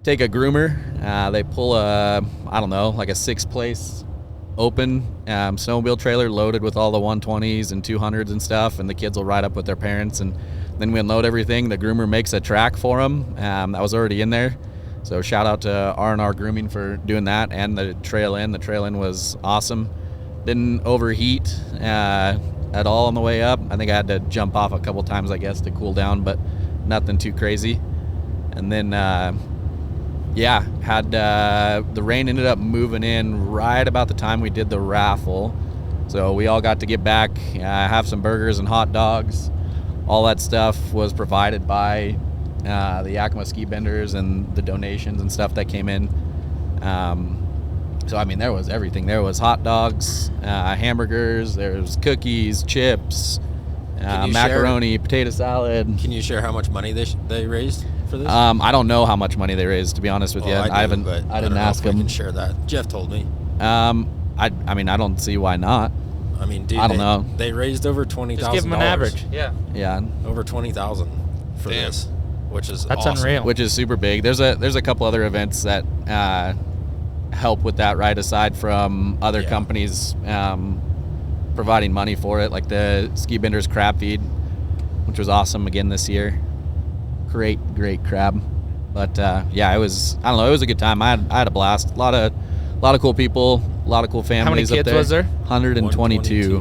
Speaker 5: groomer. They pull a 6-place open snowmobile trailer loaded with all the 120s and 200s and stuff, and the kids will ride up with their parents, and then we unload everything. The groomer makes a track for them that was already in there. So shout out to R&R Grooming for doing that, and the trail in. The trail in was awesome. Didn't overheat at all on the way up. I think I had to jump off a couple times, I guess, to cool down, but nothing too crazy. And then had the rain ended up moving in right about the time we did the raffle. So we all got to get back, have some burgers and hot dogs. All that stuff was provided by the Yakima Ski Benders and the donations and stuff that came in. So, I mean, there was everything. There was hot dogs, hamburgers, there was cookies, chips, macaroni, potato salad.
Speaker 1: Can you share how much money they raised for this?
Speaker 5: I don't know how much money they raised, to be honest with you. I
Speaker 1: but
Speaker 5: didn't
Speaker 1: don't know
Speaker 5: ask
Speaker 1: if we
Speaker 5: them.
Speaker 1: can share that. Jeff told me.
Speaker 5: I mean, I don't see why not.
Speaker 1: I mean, dude,
Speaker 5: I don't know.
Speaker 1: They raised over $20,000.
Speaker 3: Just give them an average. Yeah.
Speaker 5: Yeah,
Speaker 1: Over $20,000 for
Speaker 2: Damn.
Speaker 1: this, which is
Speaker 3: That's
Speaker 1: awesome.
Speaker 3: unreal.
Speaker 5: which is super big. There's a couple other events that help with that ride aside from other
Speaker 1: Yeah.
Speaker 5: companies providing money for it, like the Ski Benders Crab Feed, which was awesome again this year. Great crab. But it was, I don't know, it was a good time. I had a blast. A lot of cool people, a lot of cool families.
Speaker 3: How many kids
Speaker 5: up there.
Speaker 3: was there?
Speaker 5: 122.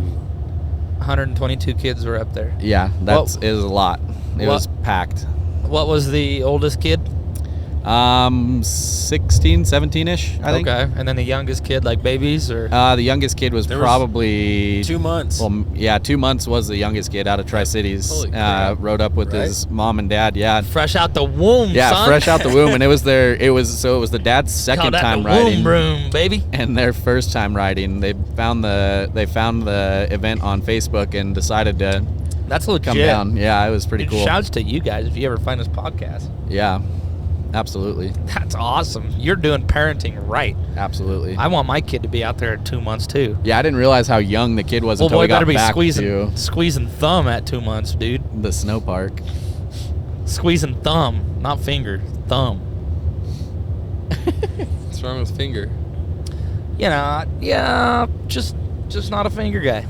Speaker 3: 122 kids were up there.
Speaker 5: Yeah, that's is a lot. It
Speaker 3: What-
Speaker 5: was packed.
Speaker 3: What was the oldest kid?
Speaker 5: 16, 17-ish, I think.
Speaker 3: Okay. And then the youngest kid, like babies, or
Speaker 5: The youngest kid was
Speaker 1: There was
Speaker 5: probably
Speaker 1: 2 months.
Speaker 5: Well, yeah, 2 months was the youngest kid out of Tri-Cities.
Speaker 1: Holy crap.
Speaker 5: Rode up with his mom and dad. Yeah,
Speaker 3: fresh out the womb,
Speaker 5: yeah,
Speaker 3: son.
Speaker 5: fresh out the womb, and it was the dad's second
Speaker 3: Call that
Speaker 5: time
Speaker 3: the
Speaker 5: riding,
Speaker 3: womb room, baby.
Speaker 5: and their first time riding. They found the event on Facebook and decided to
Speaker 3: That's legit.
Speaker 5: come down. Yeah, it was pretty
Speaker 3: Dude,
Speaker 5: cool.
Speaker 3: Shouts to you guys if you ever find this podcast.
Speaker 5: Yeah, absolutely,
Speaker 3: That's awesome. You're doing parenting right.
Speaker 5: absolutely.
Speaker 3: I want my kid to be out there at 2 months too.
Speaker 5: Yeah, I didn't realize how young the kid was
Speaker 3: Well,
Speaker 5: until
Speaker 3: boy,
Speaker 5: we got
Speaker 3: better be
Speaker 5: back
Speaker 3: squeezing thumb at 2 months, dude.
Speaker 5: to the snow park.
Speaker 3: Squeezing thumb, not finger, thumb.
Speaker 2: What's wrong with finger?
Speaker 3: You know, yeah, just not a finger guy.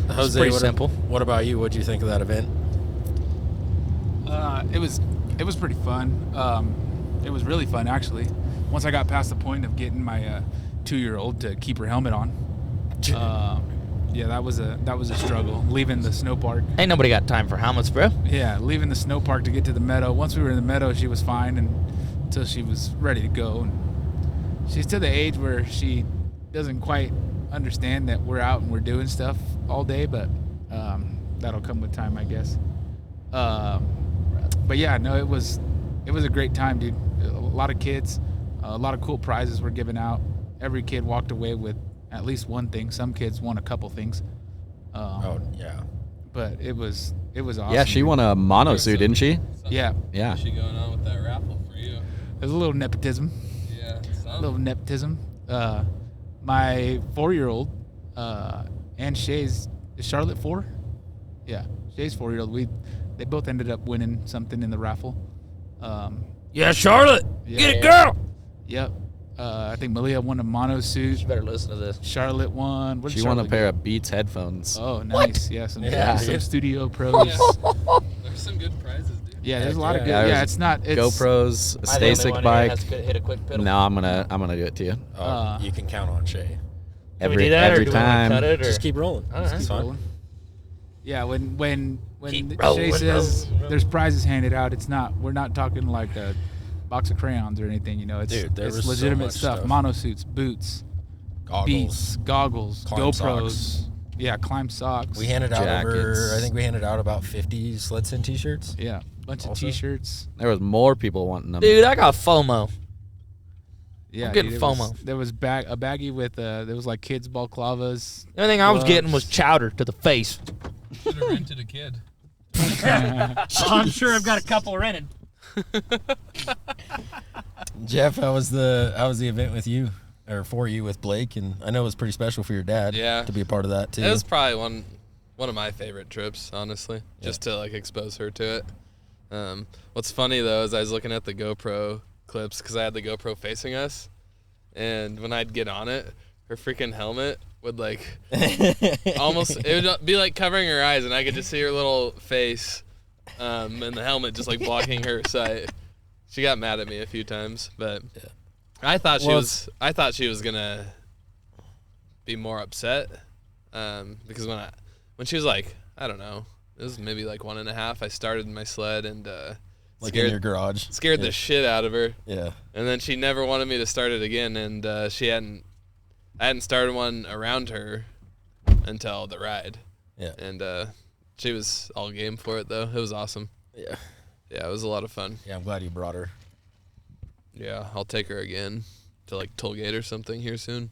Speaker 1: Jose,
Speaker 3: pretty
Speaker 1: what,
Speaker 3: simple.
Speaker 1: What about you? What do you think of that event?
Speaker 4: It was pretty fun. It was really fun, actually. Once I got past the point of getting my 2-year-old to keep her helmet on. Yeah, that was a struggle. Leaving the snow park.
Speaker 3: Ain't nobody got time for helmets, bro.
Speaker 4: Yeah, leaving the snow park to get to the meadow. Once we were in the meadow, she was fine until she was ready to go. And she's to the age where she doesn't quite understand that we're out and we're doing stuff all day, but that'll come with time, I guess. But yeah, no, it was a great time, dude. A lot of kids, a lot of cool prizes were given out. Every kid walked away with at least one thing. Some kids won a couple things. But it was awesome.
Speaker 5: Yeah, she won a mono suit, didn't she?
Speaker 4: Yeah.
Speaker 5: Yeah.
Speaker 2: She going on with that raffle for you.
Speaker 4: There's a little nepotism.
Speaker 2: Yeah.
Speaker 4: A little nepotism. My 4-year-old and Shay's, is Charlotte 4? Yeah, Shay's 4-year-old. They both ended up winning something in the raffle.
Speaker 3: Yeah, Charlotte.
Speaker 4: Yeah.
Speaker 3: Get it, girl.
Speaker 4: Yep. I think Malia won a mono suit.
Speaker 3: You better listen to this.
Speaker 4: Charlotte won. What did
Speaker 5: She won a
Speaker 4: Charlotte
Speaker 5: pair
Speaker 4: get?
Speaker 5: of Beats headphones.
Speaker 4: Oh, nice. Yeah, some
Speaker 5: dude.
Speaker 4: Studio Pros.
Speaker 2: There's some good prizes, dude.
Speaker 4: Yeah, there's a lot of good.
Speaker 5: Yeah,
Speaker 4: Yeah, it's not. It's,
Speaker 5: GoPros, a
Speaker 3: Am I the only
Speaker 5: Stasic
Speaker 3: one here that
Speaker 5: bike.
Speaker 3: has to hit a quick pedal?
Speaker 5: No, I'm gonna do it to you.
Speaker 1: You can count on Shay.
Speaker 3: Can we do that,
Speaker 5: every
Speaker 3: or do we wanna
Speaker 5: time.
Speaker 3: cut it, or?
Speaker 1: Just keep rolling.
Speaker 3: All right.
Speaker 1: It's fine.
Speaker 4: rolling. Yeah, when
Speaker 3: Keep
Speaker 4: Shay
Speaker 3: rolling,
Speaker 4: says
Speaker 3: rolling.
Speaker 4: there's prizes handed out, it's not. We're not talking like a box of crayons or anything. You know, it's
Speaker 1: Dude, there was
Speaker 4: it's
Speaker 1: so
Speaker 4: legitimate
Speaker 1: much
Speaker 4: stuff.
Speaker 1: stuff.
Speaker 4: Mono suits, boots,
Speaker 1: Goggles.
Speaker 4: Beats, goggles,
Speaker 1: Climb
Speaker 4: GoPros.
Speaker 1: socks.
Speaker 4: Yeah, climb socks.
Speaker 1: We handed out
Speaker 5: Jackets.
Speaker 1: I think we handed out about 50 SledSend t-shirts.
Speaker 4: Yeah, bunch of
Speaker 1: Also?
Speaker 4: T-shirts.
Speaker 5: There was more people wanting them.
Speaker 3: Dude, I got FOMO.
Speaker 4: Yeah,
Speaker 3: I'm getting
Speaker 4: dude,
Speaker 3: FOMO.
Speaker 4: There was a baggie with there was like kids balaclavas.
Speaker 3: The only thing I was getting was
Speaker 4: gloves.
Speaker 3: chowder to the face.
Speaker 2: Should have rented a kid.
Speaker 3: I'm sure I've got a couple rented.
Speaker 1: Jeff, how was the event with you or for you with Blake? And I know it was pretty special for your dad.
Speaker 2: Yeah.
Speaker 1: To be a part of that too.
Speaker 2: It was probably one of my favorite trips, honestly, just to like expose her to it. What's funny though is I was looking at the GoPro clips because I had the GoPro facing us, and when I'd get on it, her freaking helmet would like almost, it would be like covering her eyes, and I could just see her little face, and the helmet just like blocking her sight. She got mad at me a few times, but I thought she was gonna be more upset, because when she was like, I don't know, it was maybe like 1.5. I started my sled and
Speaker 1: like in your garage.
Speaker 2: scared the shit out of her.
Speaker 1: Yeah.
Speaker 2: And then she never wanted me to start it again, and I hadn't started one around her until the ride.
Speaker 1: Yeah.
Speaker 2: And she was all game for it though. It was awesome.
Speaker 1: Yeah.
Speaker 2: Yeah, it was a lot of fun.
Speaker 1: Yeah, I'm glad you brought her.
Speaker 2: Yeah, I'll take her again to like Tollgate or something here soon.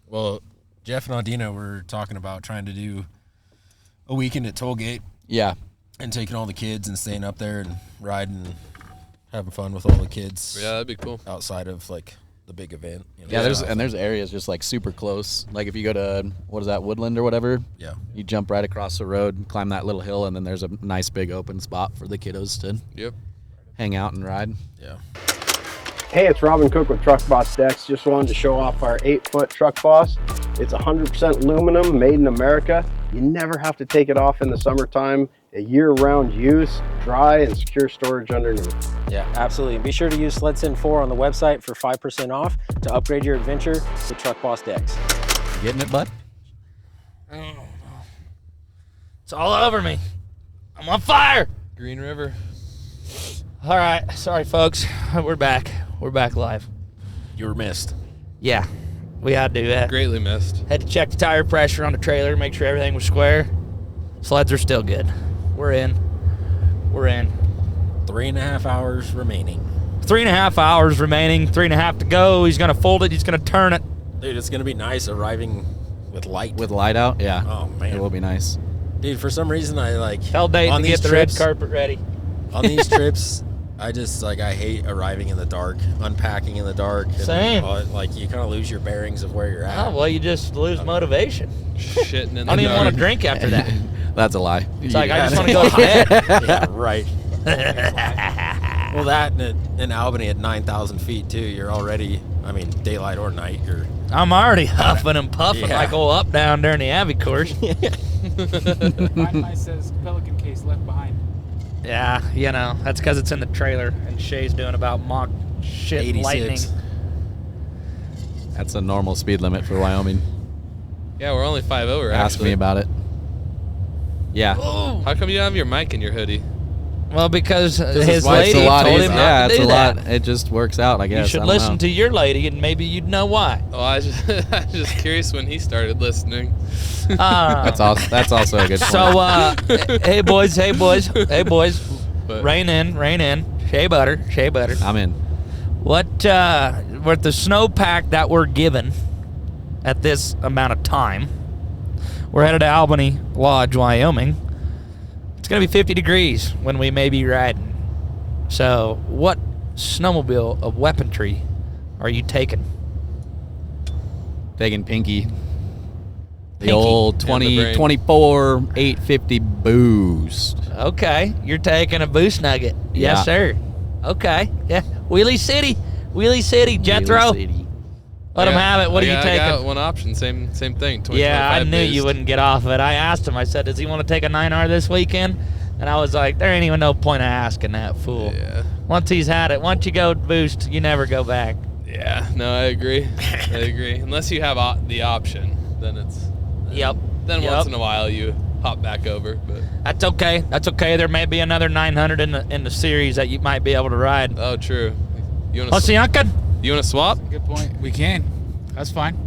Speaker 1: Well, Jeff and Audina were talking about trying to do a weekend at Tollgate
Speaker 5: Yeah.
Speaker 1: and taking all the kids and staying up there and riding and having fun with all the kids.
Speaker 2: Yeah, that'd be cool.
Speaker 1: Outside of like the big event. You know,
Speaker 5: Yeah,
Speaker 1: so-
Speaker 5: there's areas just like super close. Like if you go to what is that, Woodland or whatever?
Speaker 1: Yeah.
Speaker 5: You jump right across the road, climb that little hill, and then there's a nice big open spot for the kiddos to
Speaker 2: Yep.
Speaker 5: hang out and ride.
Speaker 1: Yeah.
Speaker 7: Hey, it's Robin Cook with Truck Boss Decks. Just wanted to show off our 8-foot Truck Boss. It's 100% aluminum, made in America. You never have to take it off in the summertime. A year-round use, dry and secure storage underneath.
Speaker 1: Yeah, absolutely. And be sure to use SledSend 4 on the website for 5% off to upgrade your adventure with Truck Boss decks.
Speaker 5: You getting it, bud?
Speaker 3: It's all over me. I'm on fire.
Speaker 2: Green River.
Speaker 3: All right, sorry folks, we're back. We're back live.
Speaker 1: You were missed.
Speaker 3: Yeah, we had to do that.
Speaker 2: Greatly missed.
Speaker 3: Had to check the tire pressure on the trailer, make sure everything was square. Sleds are still good. We're in. We're in.
Speaker 1: 3.5 hours remaining.
Speaker 3: 3.5 hours remaining, 3.5 to go. He's gonna fold it, he's gonna turn it.
Speaker 1: Dude, it's gonna be nice arriving with light.
Speaker 5: With light out? Yeah.
Speaker 1: Oh man.
Speaker 5: It will be nice.
Speaker 1: Dude, for some reason I like
Speaker 3: Tell Dave
Speaker 1: on
Speaker 3: to
Speaker 1: these
Speaker 3: get the red
Speaker 1: trips-
Speaker 3: carpet ready.
Speaker 1: On these trips, I just like I hate arriving in the dark, unpacking in the dark. And,
Speaker 3: Same.
Speaker 1: like you kind of lose your bearings of where you're at.
Speaker 3: Oh, well, you just lose motivation.
Speaker 2: Shitting in
Speaker 3: I
Speaker 2: the
Speaker 3: don't even want to
Speaker 2: dark.
Speaker 3: drink after that.
Speaker 5: That's a lie.
Speaker 3: It's like, I just want to go to bed.
Speaker 1: Yeah, right. Well, that and in Albany at 9,000 feet too. You're already, I mean, daylight or night. You're
Speaker 3: I'm already huffing and puffing
Speaker 1: Yeah.
Speaker 3: like old up down during the Abbey course.
Speaker 4: Mine says Pelican case left behind.
Speaker 3: Yeah, you know, that's because it's in the trailer and Shay's doing about mock shit and
Speaker 1: 86.
Speaker 3: lightning.
Speaker 5: That's a normal speed limit for Wyoming.
Speaker 2: Yeah, we're only 5 over.
Speaker 5: Ask me about it. Yeah.
Speaker 3: Oh,
Speaker 2: How come you have your mic in your hoodie?
Speaker 3: Well, because
Speaker 1: his
Speaker 3: his
Speaker 1: wife's
Speaker 3: lady
Speaker 1: a lot
Speaker 3: told him
Speaker 1: easier.
Speaker 3: not
Speaker 5: Yeah,
Speaker 3: to
Speaker 5: it's
Speaker 3: do
Speaker 5: a
Speaker 3: that.
Speaker 5: lot. It just works out, I guess.
Speaker 3: You should
Speaker 5: I don't
Speaker 3: listen
Speaker 5: know.
Speaker 3: to your lady, and maybe you'd know why.
Speaker 2: Oh, I was just curious when he started listening.
Speaker 5: That's also a good point.
Speaker 3: So, hey boys,
Speaker 2: But-
Speaker 3: rein in, shea butter.
Speaker 5: I'm in.
Speaker 3: What with the snowpack that we're given at this amount of time, we're headed to Albany Lodge, Wyoming. It's gonna be 50 degrees when we may be riding. So, what snowmobile of weaponry are you taking?
Speaker 5: Taking Pinky. The
Speaker 3: Pinky.
Speaker 5: old
Speaker 2: And the
Speaker 5: 20,
Speaker 2: brain.
Speaker 5: 24 850 boost.
Speaker 3: Okay, you're taking a boost nugget.
Speaker 5: Yeah.
Speaker 3: Yes, sir. Okay, yeah. Wheelie City, Jethro.
Speaker 5: Wheelie City.
Speaker 3: Let him have it. What are you
Speaker 2: I
Speaker 3: taking?
Speaker 2: got one option, same thing. 20,
Speaker 3: Yeah, I
Speaker 2: 25
Speaker 3: knew you
Speaker 2: boost.
Speaker 3: wouldn't get off of it. I asked him. I said, "Does he want to take a 9R this weekend?" And I was like, "There ain't even no point of asking that fool.
Speaker 2: Yeah.
Speaker 3: Once he's had it, once you go boost, you never go back."
Speaker 2: Yeah, no, I agree. Unless you have the option, then it's.
Speaker 3: Yep.
Speaker 2: Then
Speaker 3: Yep.
Speaker 2: once in a while you hop back over, but.
Speaker 3: That's okay. That's okay. There may be another 900 in the series that you might be able to ride.
Speaker 2: Oh, true. You want
Speaker 3: Oh, see, Uncle?
Speaker 2: You want to swap?
Speaker 4: Good point. We can. That's fine.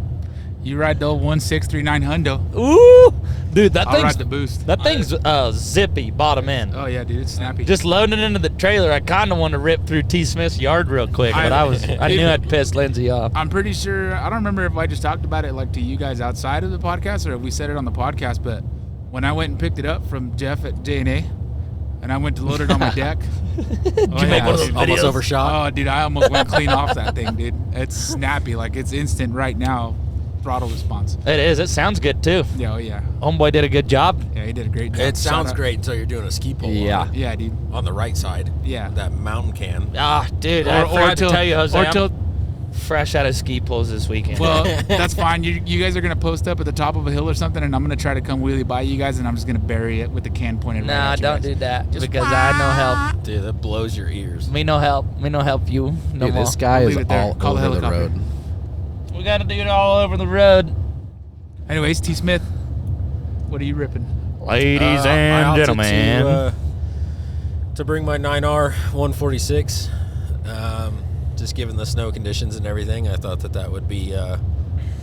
Speaker 4: You ride the old 1639 Hundo.
Speaker 3: Ooh, dude, that
Speaker 4: I'll
Speaker 3: thing's
Speaker 4: ride the boost.
Speaker 3: that thing's zippy bottom end.
Speaker 4: Oh yeah, dude, it's snappy.
Speaker 3: Just loading it into the trailer, I kind of want to rip through T. Smith's yard real quick, but I knew I'd piss Lindsay off.
Speaker 4: I'm pretty sure. I don't remember if I just talked about it like to you guys outside of the podcast or if we said it on the podcast. But when I went and picked it up from Jeff at J&A, and I went to load it on my deck.
Speaker 3: Did you make one of those
Speaker 4: dude.
Speaker 1: Almost
Speaker 3: videos?
Speaker 1: overshot.
Speaker 4: Oh, dude, I almost went clean off that thing, dude. It's snappy, like it's instant right now. Throttle response.
Speaker 3: It is. It sounds good too.
Speaker 4: Yeah, oh yeah,
Speaker 3: Homeboy did a good job.
Speaker 4: yeah. He did a great job.
Speaker 1: It sounds
Speaker 4: Shout out-
Speaker 1: great until you're doing a ski pole.
Speaker 5: Yeah.
Speaker 1: On,
Speaker 4: Yeah, dude.
Speaker 1: on the right side.
Speaker 4: Yeah.
Speaker 1: That mountain can.
Speaker 3: Ah, dude, I forgot to tell you, Jose,
Speaker 4: or
Speaker 3: I'm
Speaker 4: till
Speaker 3: fresh out of ski poles this weekend.
Speaker 4: well, that's fine. You guys are gonna post up at the top of a hill or something, and I'm gonna try to come wheelie by you guys, and I'm just gonna bury it with the can pointed. right
Speaker 3: nah,
Speaker 4: at you
Speaker 3: don't
Speaker 4: guys.
Speaker 3: do that because I no help.
Speaker 1: Dude, that blows your ears.
Speaker 3: Me no help. Me no help you. No
Speaker 5: Dude,
Speaker 3: more.
Speaker 5: this guy
Speaker 4: I'll
Speaker 5: is
Speaker 4: leave it there.
Speaker 5: all
Speaker 4: Call the
Speaker 5: over the
Speaker 4: helicopter.
Speaker 5: road.
Speaker 3: We got to do it all over the road.
Speaker 4: Anyways, T. Smith, what are you ripping?
Speaker 3: Ladies
Speaker 1: I
Speaker 3: and
Speaker 1: opted
Speaker 3: gentlemen.
Speaker 1: to bring my 9R 146. Just given the snow conditions and everything, I thought that would be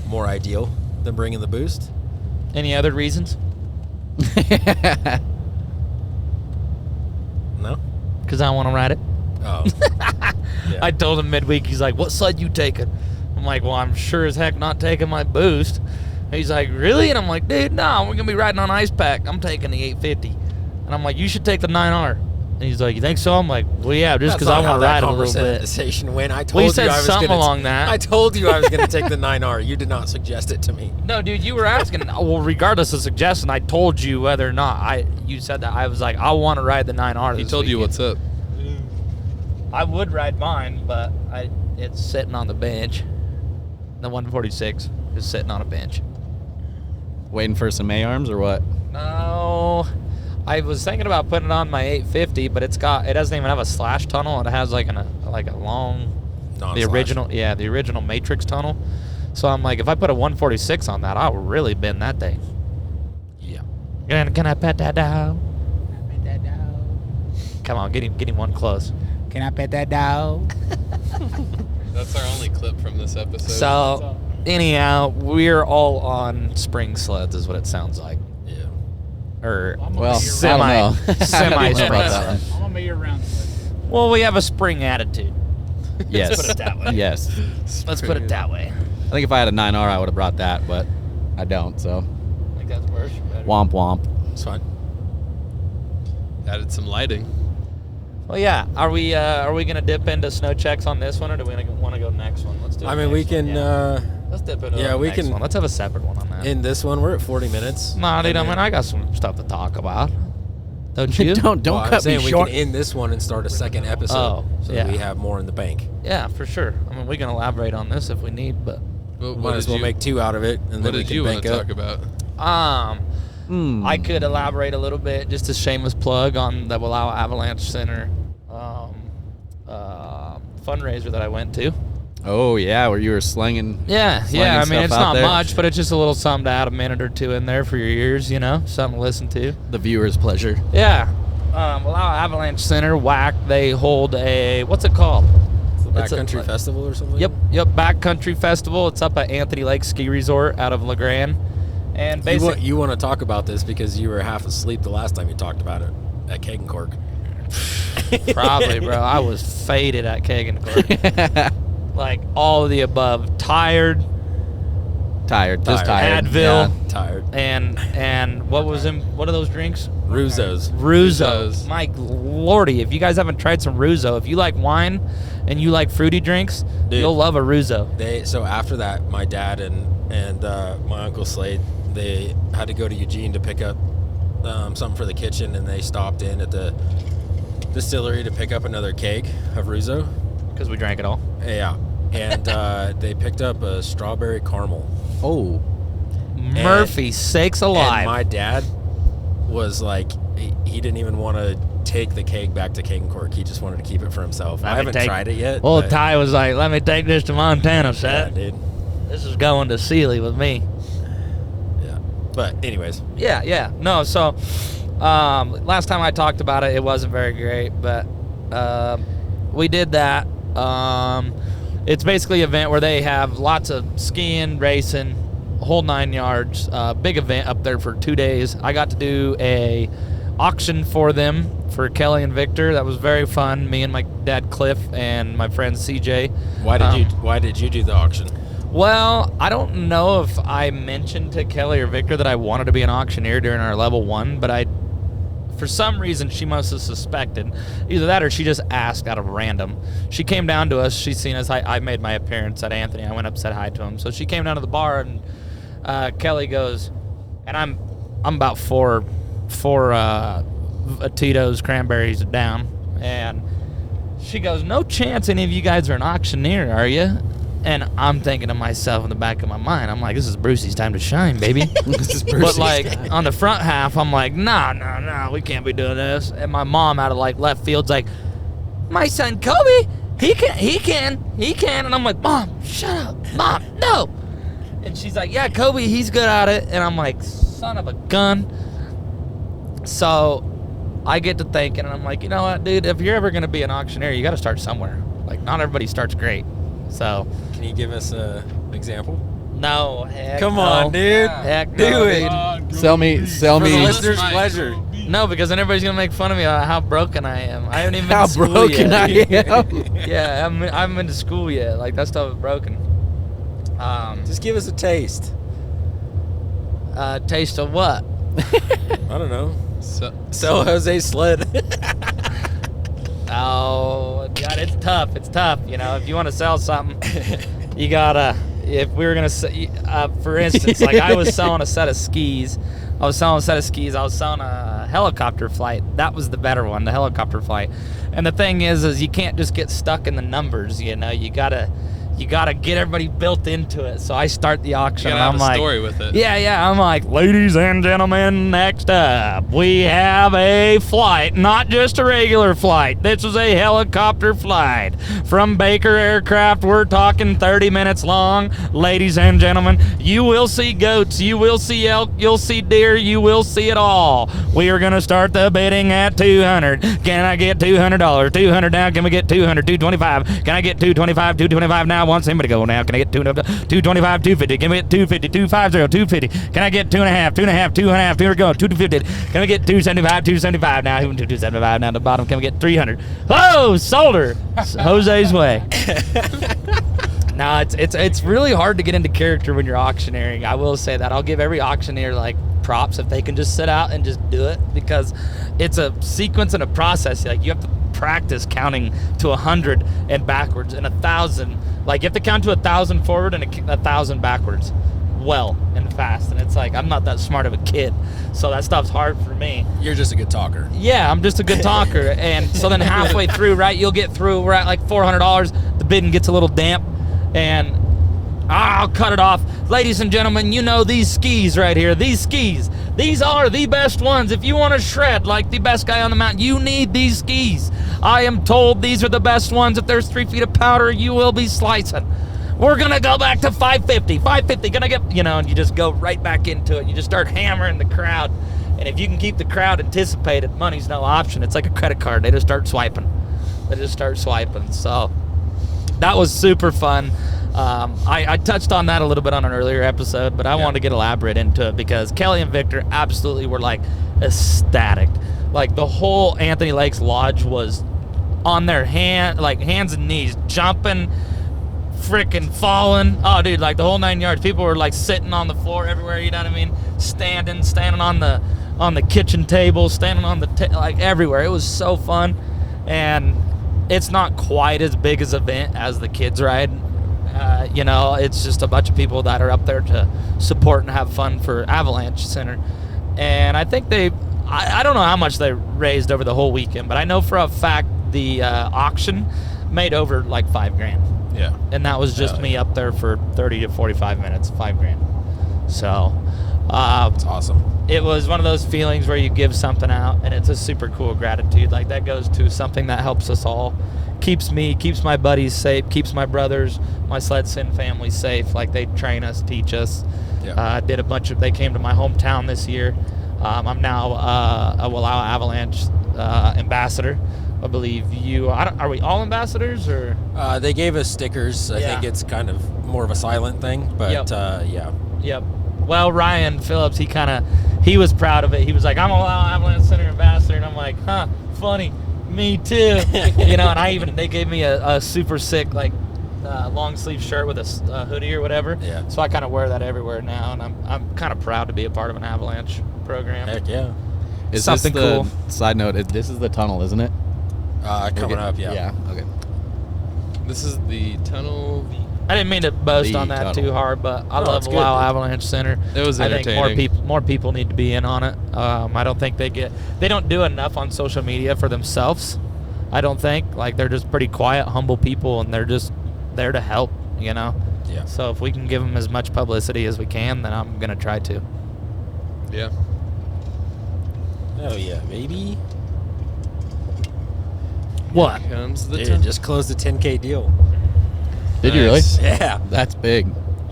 Speaker 1: more ideal than bringing the boost.
Speaker 3: Any other reasons?
Speaker 1: No?
Speaker 3: Because I want to ride it.
Speaker 1: Oh. Yeah.
Speaker 3: I told him midweek, he's like, "What sled you taking?" I'm like, "Well, I'm sure as heck not taking my boost." He's like, "Really?" And I'm like, "Dude, no, we're going to be riding on ice pack. I'm taking the 850. And I'm like, "You should take the 9R. And he's like, "You think so?" I'm like, "Well, yeah, just because I want to ride it a little bit."
Speaker 1: Conversation went. I told
Speaker 3: We
Speaker 1: you
Speaker 3: said
Speaker 1: I was
Speaker 3: something
Speaker 1: gonna
Speaker 3: along that.
Speaker 1: I told you I was going to take the 9R. You did not suggest it to me.
Speaker 3: No, dude, you were asking. Well, regardless of suggestion, I told you whether or not you said that. I was like, I want to ride the 9R.
Speaker 2: He
Speaker 3: this
Speaker 2: told you
Speaker 3: weekend.
Speaker 2: what's up.
Speaker 3: I would ride mine, but it's sitting on the bench. The 146 is sitting on a bench.
Speaker 5: Waiting for some A-arms or what?
Speaker 3: No, I was thinking about putting it on my 850, but it doesn't even have a slash tunnel. It has like a long, the original Matrix tunnel. So I'm like, if I put a 146 on that, I'll really bend that thing.
Speaker 1: Yeah.
Speaker 3: Can I pet that dog? Come on, get him one close.
Speaker 4: Can I pet that dog?
Speaker 2: That's our only clip from this episode.
Speaker 3: So, anyhow, we're all on spring sleds, is what it sounds like.
Speaker 1: Yeah.
Speaker 3: Or
Speaker 5: Well,
Speaker 3: semi,
Speaker 5: I don't know.
Speaker 3: semi
Speaker 5: I don't know
Speaker 3: spring
Speaker 5: about that
Speaker 3: sleds.
Speaker 5: one.
Speaker 4: I'm a year round.
Speaker 3: Well, we have a spring attitude.
Speaker 5: Yes.
Speaker 3: put it that way.
Speaker 5: Yes.
Speaker 3: Let's put it that way.
Speaker 5: I think if I had a 9R, I would have brought that, but I don't. So
Speaker 3: I think that's worse or better.
Speaker 5: womp womp.
Speaker 1: It's fine.
Speaker 2: Added some lighting.
Speaker 3: Well, yeah. Are we gonna dip into snow checks on this one, or do we want to go next one? Let's do.
Speaker 1: I
Speaker 3: the
Speaker 1: mean, we
Speaker 3: next one,
Speaker 1: can,
Speaker 3: yeah. Let's dip into
Speaker 1: yeah,
Speaker 3: the
Speaker 1: we
Speaker 3: next
Speaker 1: can-
Speaker 3: one. Let's have a separate one on that.
Speaker 1: in this one, we're at 40 minutes.
Speaker 3: Nah, dude.
Speaker 1: And then-
Speaker 3: I got some stuff to talk about. Don't you?
Speaker 5: don't
Speaker 1: Well, I'm
Speaker 5: cut me
Speaker 1: saying
Speaker 5: short.
Speaker 1: we can end this one and start a second episode
Speaker 3: Oh,
Speaker 1: so
Speaker 3: yeah.
Speaker 1: that we have more in the bank.
Speaker 3: Yeah, for sure. I mean, we can elaborate on this if we need, but
Speaker 2: What,
Speaker 1: Might as well make two out of it, and
Speaker 2: What
Speaker 1: then we
Speaker 2: did
Speaker 1: can
Speaker 2: you want
Speaker 1: bank
Speaker 2: to
Speaker 1: up.
Speaker 2: talk about?
Speaker 3: I could elaborate a little bit, just a shameless plug on the Wallowa Avalanche Center fundraiser that I went to.
Speaker 5: Oh yeah, where you were slinging.
Speaker 3: Yeah.
Speaker 5: Slinging
Speaker 3: I mean,
Speaker 5: stuff
Speaker 3: it's
Speaker 5: out
Speaker 3: not
Speaker 5: there.
Speaker 3: much, but it's just a little something to add a minute or two in there for your ears, something to listen to.
Speaker 5: The viewer's pleasure.
Speaker 3: Yeah. Avalanche Center, WAC, they hold a, what's it called?
Speaker 1: Backcountry Festival or something?
Speaker 3: Yep, Backcountry Festival. It's up at Anthony Lake Ski Resort out of LeGrand. And basically,
Speaker 1: you want to talk about this because you were half asleep the last time you talked about it at Keg and Cork.
Speaker 3: probably, bro. I was faded at Keg and Cork. Like all of the above. Tired.
Speaker 5: Just tired.
Speaker 3: Advil.
Speaker 5: Yeah.
Speaker 1: Tired.
Speaker 3: And what are those drinks?
Speaker 1: Ruzos.
Speaker 3: My lordy, if you guys haven't tried some Ruzo, if you like wine and you like fruity drinks, you'll love a Ruzo.
Speaker 1: So after that, my dad and my uncle Slade, they had to go to Eugene to pick up something for the kitchen, and they stopped in at the distillery to pick up another keg of Ruzo.
Speaker 3: Because we drank it all.
Speaker 1: Yeah. And they picked up a strawberry caramel.
Speaker 5: Oh.
Speaker 3: Murphy sakes alive.
Speaker 1: And my dad was like, he didn't even want to take the keg back to Keg and Cork. He just wanted to keep it for himself. I haven't tried it yet.
Speaker 3: Old Ty was like, let me take this to Montana, Seth.
Speaker 1: Yeah, dude.
Speaker 3: This is going to Sealy with me.
Speaker 1: Yeah. But anyways.
Speaker 3: Yeah. No, so last time I talked about it, it wasn't very great, but we did that. It's basically an event where they have lots of skiing, racing, whole 9 yards. Big event up there for 2 days. I got to do a auction for them for Kelly and Victor. That was very fun. Me and my dad Cliff and my friend CJ.
Speaker 1: Why did you do the auction?
Speaker 3: Well, I don't know if I mentioned to Kelly or Victor that I wanted to be an auctioneer during our level 1, but for some reason, she must have suspected. Either that or she just asked out of random. She came down to us. She's seen us. I made my appearance at Anthony. I went up, said hi to him. So she came down to the bar, and Kelly goes, and I'm about four Tito's cranberries down, and she goes, no chance any of you guys are an auctioneer, are you? And I'm thinking to myself in the back of my mind, I'm like, this is Brucey's time to shine, baby.
Speaker 5: This is Brucey's
Speaker 3: But like
Speaker 5: time.
Speaker 3: on the front half, I'm like, no, we can't be doing this. And my mom out of like left field's like, my son Kobe, he can. And I'm like, Mom, shut up. Mom, no. And she's like, yeah, Kobe, he's good at it. And I'm like, son of a gun. So I get to thinking, and I'm like, you know what, dude, if you're ever going to be an auctioneer, you got to start somewhere. Like, not everybody starts great. So,
Speaker 1: can you give us an example?
Speaker 3: no, heck
Speaker 1: Come
Speaker 3: no.
Speaker 1: on, dude.
Speaker 3: Heck
Speaker 1: Do
Speaker 3: no,
Speaker 1: it.
Speaker 3: dude.
Speaker 5: Sell me.
Speaker 1: For the listener's pleasure.
Speaker 3: No, because then everybody's gonna make fun of me about how broken I am. I haven't even been
Speaker 5: How
Speaker 3: to school
Speaker 5: broken
Speaker 3: yet.
Speaker 5: I am.
Speaker 3: Yeah, I haven't been to school yet. Like, that stuff is broken.
Speaker 1: Just give us a taste.
Speaker 3: Taste of what?
Speaker 1: I don't know.
Speaker 2: So,
Speaker 1: Sell Jose sled.
Speaker 3: Oh, God, it's tough. It's tough. You know, if you want to sell something, you gotta. If we were gonna say, for instance, like I was selling a set of skis. I was selling a helicopter flight. That was the better one, the helicopter flight. And the thing is you can't just get stuck in the numbers. You know, you gotta get everybody built into it. So I start the auction.
Speaker 2: you
Speaker 3: And
Speaker 2: gotta
Speaker 3: I'm
Speaker 2: have a
Speaker 3: like,
Speaker 2: story with it.
Speaker 3: yeah. I'm like, ladies and gentlemen, next up, we have a flight, not just a regular flight. This is a helicopter flight from Baker Aircraft. We're talking 30 minutes long. Ladies and gentlemen, you will see goats, you will see elk, you'll see deer, you will see it all. We are going to start the bidding at $200. Can I get $200? $200 down. Can we get $200? $225. Can I get $225? $225 now. Want somebody to go now. Can I get $225? $250. Can we get $250? $250. $250. Can I get $2.5? $2.5. Here we go. $250. Can we get $275? $275 now. Even $275 now at the bottom. Can we get $300? Oh, sold her. Jose's way. No, it's really hard to get into character when you're auctioneering. I will say that. I'll give every auctioneer like props if they can just sit out and just do it, because it's a sequence and a process. Like, you have to practice counting to 100 and backwards and 1,000. Like, you have to count to 1,000 forward and 1,000 backwards, well and fast. And it's like, I'm not that smart of a kid, so that stuff's hard for me.
Speaker 1: You're just a good talker.
Speaker 3: Yeah, I'm just a good talker. And so then halfway through, right, you'll get through. We're at like $400. The bidding gets a little damp, and I'll cut it off. Ladies and gentlemen, you know these skis right here. These skis. These are the best ones. If you want to shred like the best guy on the mountain, you need these skis. I am told these are the best ones. If there's 3 feet of powder, you will be slicing. We're going to go back to 550. 550. Gonna get, and you just go right back into it. You just start hammering the crowd. And if you can keep the crowd anticipated, money's no option. It's like a credit card. They just start swiping. So that was super fun. I touched on that a little bit on an earlier episode, but I wanted to get elaborate into it because Kelly and Victor absolutely were like ecstatic. Like the whole Anthony Lakes Lodge was on their hands and knees, jumping, freaking falling. Oh, dude, like the whole 9 yards. People were like sitting on the floor everywhere. You know what I mean? Standing on the kitchen table, standing on the like everywhere. It was so fun, and it's not quite as big as event as the kids ride. You know, it's just a bunch of people that are up there to support and have fun for Avalanche Center. And I think I don't know how much they raised over the whole weekend, but I know for a fact the auction made over like $5,000.
Speaker 1: Yeah.
Speaker 3: And that was just me up there for 30 to 45 minutes, $5,000. So
Speaker 1: It's awesome.
Speaker 3: it was one of those feelings where you give something out, and it's a super cool gratitude. Like that goes to something that helps us all, keeps my buddies safe, keeps my brothers, my SledSend family safe. Like they train us, teach us.
Speaker 1: Yeah.
Speaker 3: They came to my hometown this year. I'm now a Wallowa Avalanche ambassador. I believe are we all ambassadors or?
Speaker 1: They gave us stickers. I think it's kind of more of a silent thing, but yeah.
Speaker 3: Yep. Well, Ryan Phillips, he was proud of it. He was like, I'm a Wallowa Avalanche Center ambassador, and I'm like, huh, funny, me too. You know, and they gave me a super sick long sleeve shirt with a hoodie or whatever.
Speaker 1: Yeah.
Speaker 3: So I kind of wear that everywhere now, and I'm kind of proud to be a part of an Avalanche program.
Speaker 1: Heck yeah.
Speaker 5: Is
Speaker 3: something
Speaker 5: this the,
Speaker 3: cool.
Speaker 5: Side note, this is the tunnel, isn't it?
Speaker 1: Coming up, yeah.
Speaker 5: Yeah, okay.
Speaker 2: This is the tunnel.
Speaker 3: I didn't mean to boast
Speaker 5: The
Speaker 3: on that
Speaker 5: tunnel.
Speaker 3: too hard, but I love
Speaker 1: it's good,
Speaker 3: Wallowa
Speaker 1: dude.
Speaker 3: Avalanche Center.
Speaker 2: It was
Speaker 3: I think
Speaker 2: entertaining.
Speaker 3: more people need to be in on it. I don't think they don't do enough on social media for themselves. I don't think. Like they're just pretty quiet, humble people, and they're just there to help, you know?
Speaker 1: Yeah.
Speaker 3: So if we can give them as much publicity as we can, then I'm going to try to.
Speaker 2: Yeah.
Speaker 1: Oh yeah, baby.
Speaker 3: What?
Speaker 2: Here comes the
Speaker 1: Dude,
Speaker 2: tunnel.
Speaker 1: just closed a 10K deal.
Speaker 5: Did you really?
Speaker 2: Nice.
Speaker 1: Yeah.
Speaker 5: That's big.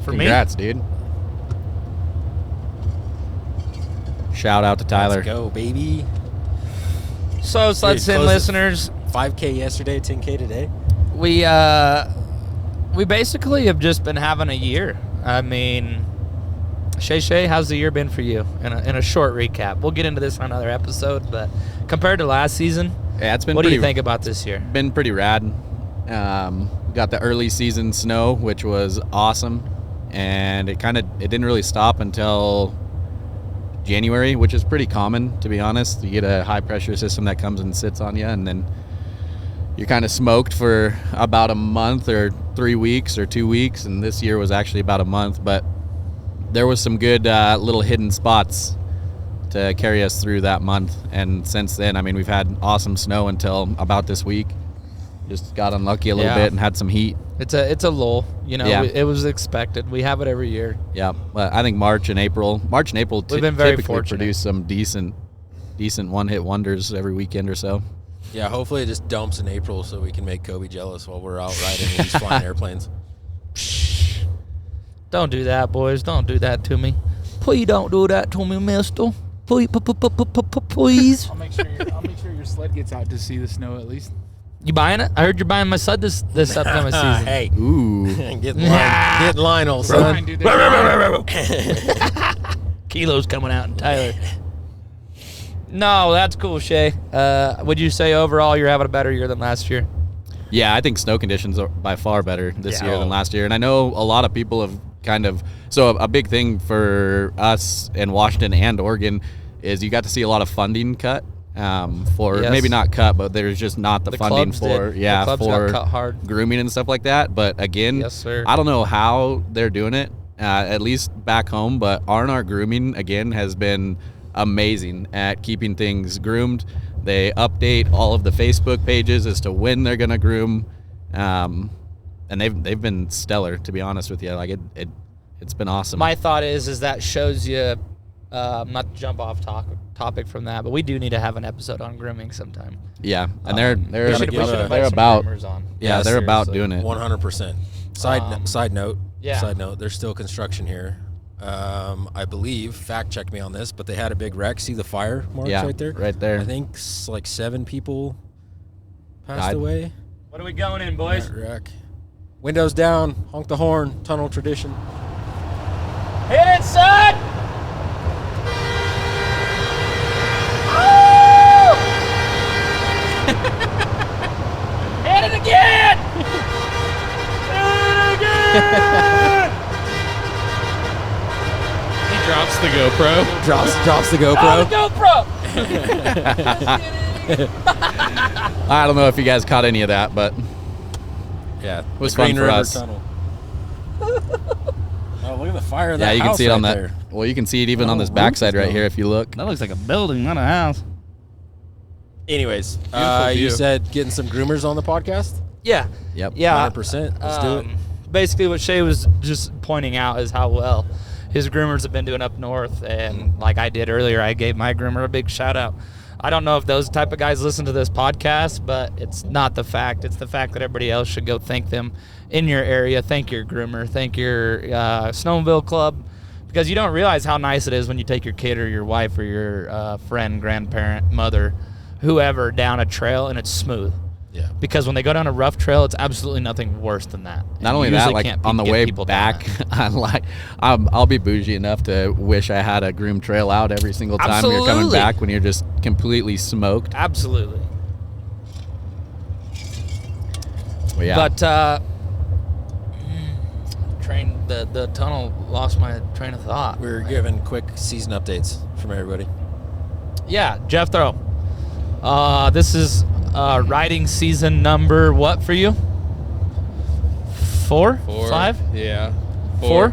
Speaker 3: For me?
Speaker 5: Congrats, dude. Shout out to Tyler.
Speaker 1: Let's go, baby.
Speaker 3: So SledSend
Speaker 1: close it.
Speaker 3: listeners,
Speaker 1: 5K yesterday, 10K today.
Speaker 3: we basically have just been having a year. I mean, Shay, how's the year been for you? In a short recap. We'll get into this on another episode, but compared to last season,
Speaker 5: Yeah, it's been
Speaker 3: what do
Speaker 5: pretty,
Speaker 3: you think about this year?
Speaker 5: been pretty rad. Got the early season snow, which was awesome, and it didn't really stop until January, which is pretty common, to be honest. You get a high pressure system that comes and sits on you, and then you're kind of smoked for about a month or 3 weeks or 2 weeks, and this year was actually about a month, but there was some good little hidden spots to carry us through that month. And since then, I mean, we've had awesome snow until about this week. Just got unlucky a little bit and had some heat.
Speaker 3: It's a lull, you know.
Speaker 5: Yeah.
Speaker 3: It was expected. We have it every year.
Speaker 5: Yeah, but I think March and April
Speaker 3: We've been very
Speaker 5: typically
Speaker 3: fortunate.
Speaker 5: produce some decent one-hit wonders every weekend or so.
Speaker 1: Yeah, hopefully it just dumps in April so we can make Kobe jealous while we're out riding and he's flying airplanes.
Speaker 3: Don't do that, boys. Don't do that to me. Please don't do that to me, mister. Please.
Speaker 4: I'll make sure your sled gets out to see the snow at least.
Speaker 3: You buying it? I heard you're buying my sled this upcoming season.
Speaker 1: Hey,
Speaker 5: Ooh.
Speaker 1: get in line. Get in line, old son.
Speaker 4: Fine, dude, they're-
Speaker 3: Kilos coming out in Tyler. No, that's cool, Shay. Would you say overall you're having a better year than last year?
Speaker 5: Yeah, I think snow conditions are by far better this
Speaker 1: Yeah.
Speaker 5: year than last year. And I know a lot of people have so a big thing for us in Washington and Oregon is you got to see a lot of funding cut for
Speaker 3: Yes.
Speaker 5: maybe not cut, but there's just not the funding
Speaker 3: clubs
Speaker 5: for,
Speaker 3: did. The clubs
Speaker 5: for
Speaker 3: got cut hard.
Speaker 5: grooming and stuff like that. But again,
Speaker 3: Yes, sir.
Speaker 5: I don't know how they're doing it, at least back home, but R&R Grooming, again, has been amazing at keeping things groomed. They update all of the Facebook pages as to when they're going to groom, and they've been stellar, to be honest with you. Like it's been awesome.
Speaker 3: My thought is that shows you, not to jump off topic from that, but we do need to have an episode on grooming sometime.
Speaker 5: Yeah, and they're
Speaker 3: We should invite
Speaker 5: they're
Speaker 3: some
Speaker 5: about
Speaker 3: groomers on.
Speaker 5: they're about
Speaker 3: seriously.
Speaker 5: doing it.
Speaker 1: 100%. Side note.
Speaker 3: Yeah.
Speaker 1: Side note. There's still construction here. I believe, fact check me on this, but they had a big wreck. See the fire marks
Speaker 5: Yeah,
Speaker 1: right there?
Speaker 5: right there.
Speaker 1: I think like 7 people passed
Speaker 5: Died.
Speaker 1: away.
Speaker 3: What are we going in,
Speaker 1: in
Speaker 3: boys?
Speaker 1: that wreck. Windows down, honk the horn, tunnel tradition.
Speaker 3: Hit it, son! Hit it again!
Speaker 2: He drops the GoPro.
Speaker 1: Drops the
Speaker 3: Oh,
Speaker 1: GoPro.
Speaker 3: the GoPro!
Speaker 5: I don't know if you guys caught any of that, but
Speaker 1: Yeah,
Speaker 5: it was
Speaker 1: the Green
Speaker 5: fun for
Speaker 1: River
Speaker 5: us.
Speaker 1: Tunnel. Oh, look at the fire of
Speaker 5: Yeah,
Speaker 1: that
Speaker 5: you can
Speaker 1: house
Speaker 5: see it on
Speaker 1: right
Speaker 5: that.
Speaker 1: there.
Speaker 5: Well, you can see it even on
Speaker 1: Oh,
Speaker 5: this
Speaker 1: roof
Speaker 5: backside
Speaker 1: is
Speaker 5: right
Speaker 1: gone.
Speaker 5: here if you look.
Speaker 3: That looks like a building, not a house.
Speaker 1: Anyways,
Speaker 2: Beautiful
Speaker 1: you
Speaker 2: view.
Speaker 1: said getting some groomers on the podcast?
Speaker 3: Yeah.
Speaker 5: Yep.
Speaker 3: Yeah.
Speaker 1: 100%. Let's do it.
Speaker 3: Basically, what Shay was just pointing out is how well his groomers have been doing up north. And like I did earlier, I gave my groomer a big shout out. I don't know if those type of guys listen to this podcast, but it's not the fact. It's the fact that everybody else should go thank them in your area. Thank your groomer. Thank your snowmobile club. Because you don't realize how nice it is when you take your kid or your wife or your friend, grandparent, mother, whoever down a trail and it's smooth.
Speaker 1: Yeah.
Speaker 3: Because when they go down a rough trail, it's absolutely nothing worse than that.
Speaker 5: Not
Speaker 3: And
Speaker 5: only
Speaker 3: you
Speaker 5: that,
Speaker 3: usually
Speaker 5: like
Speaker 3: can't
Speaker 5: on the
Speaker 3: get
Speaker 5: way
Speaker 3: people down
Speaker 5: back,
Speaker 3: that.
Speaker 5: I'll be bougie enough to wish I had a groomed trail out every single time you're coming
Speaker 3: Absolutely.
Speaker 5: back when you're just completely smoked.
Speaker 3: Absolutely.
Speaker 5: Well, yeah.
Speaker 3: But the tunnel lost my train of thought.
Speaker 1: We're giving quick season updates from everybody.
Speaker 3: Yeah, Jethro. This is riding season number what for you? 4? 5?
Speaker 2: Yeah.
Speaker 3: 4?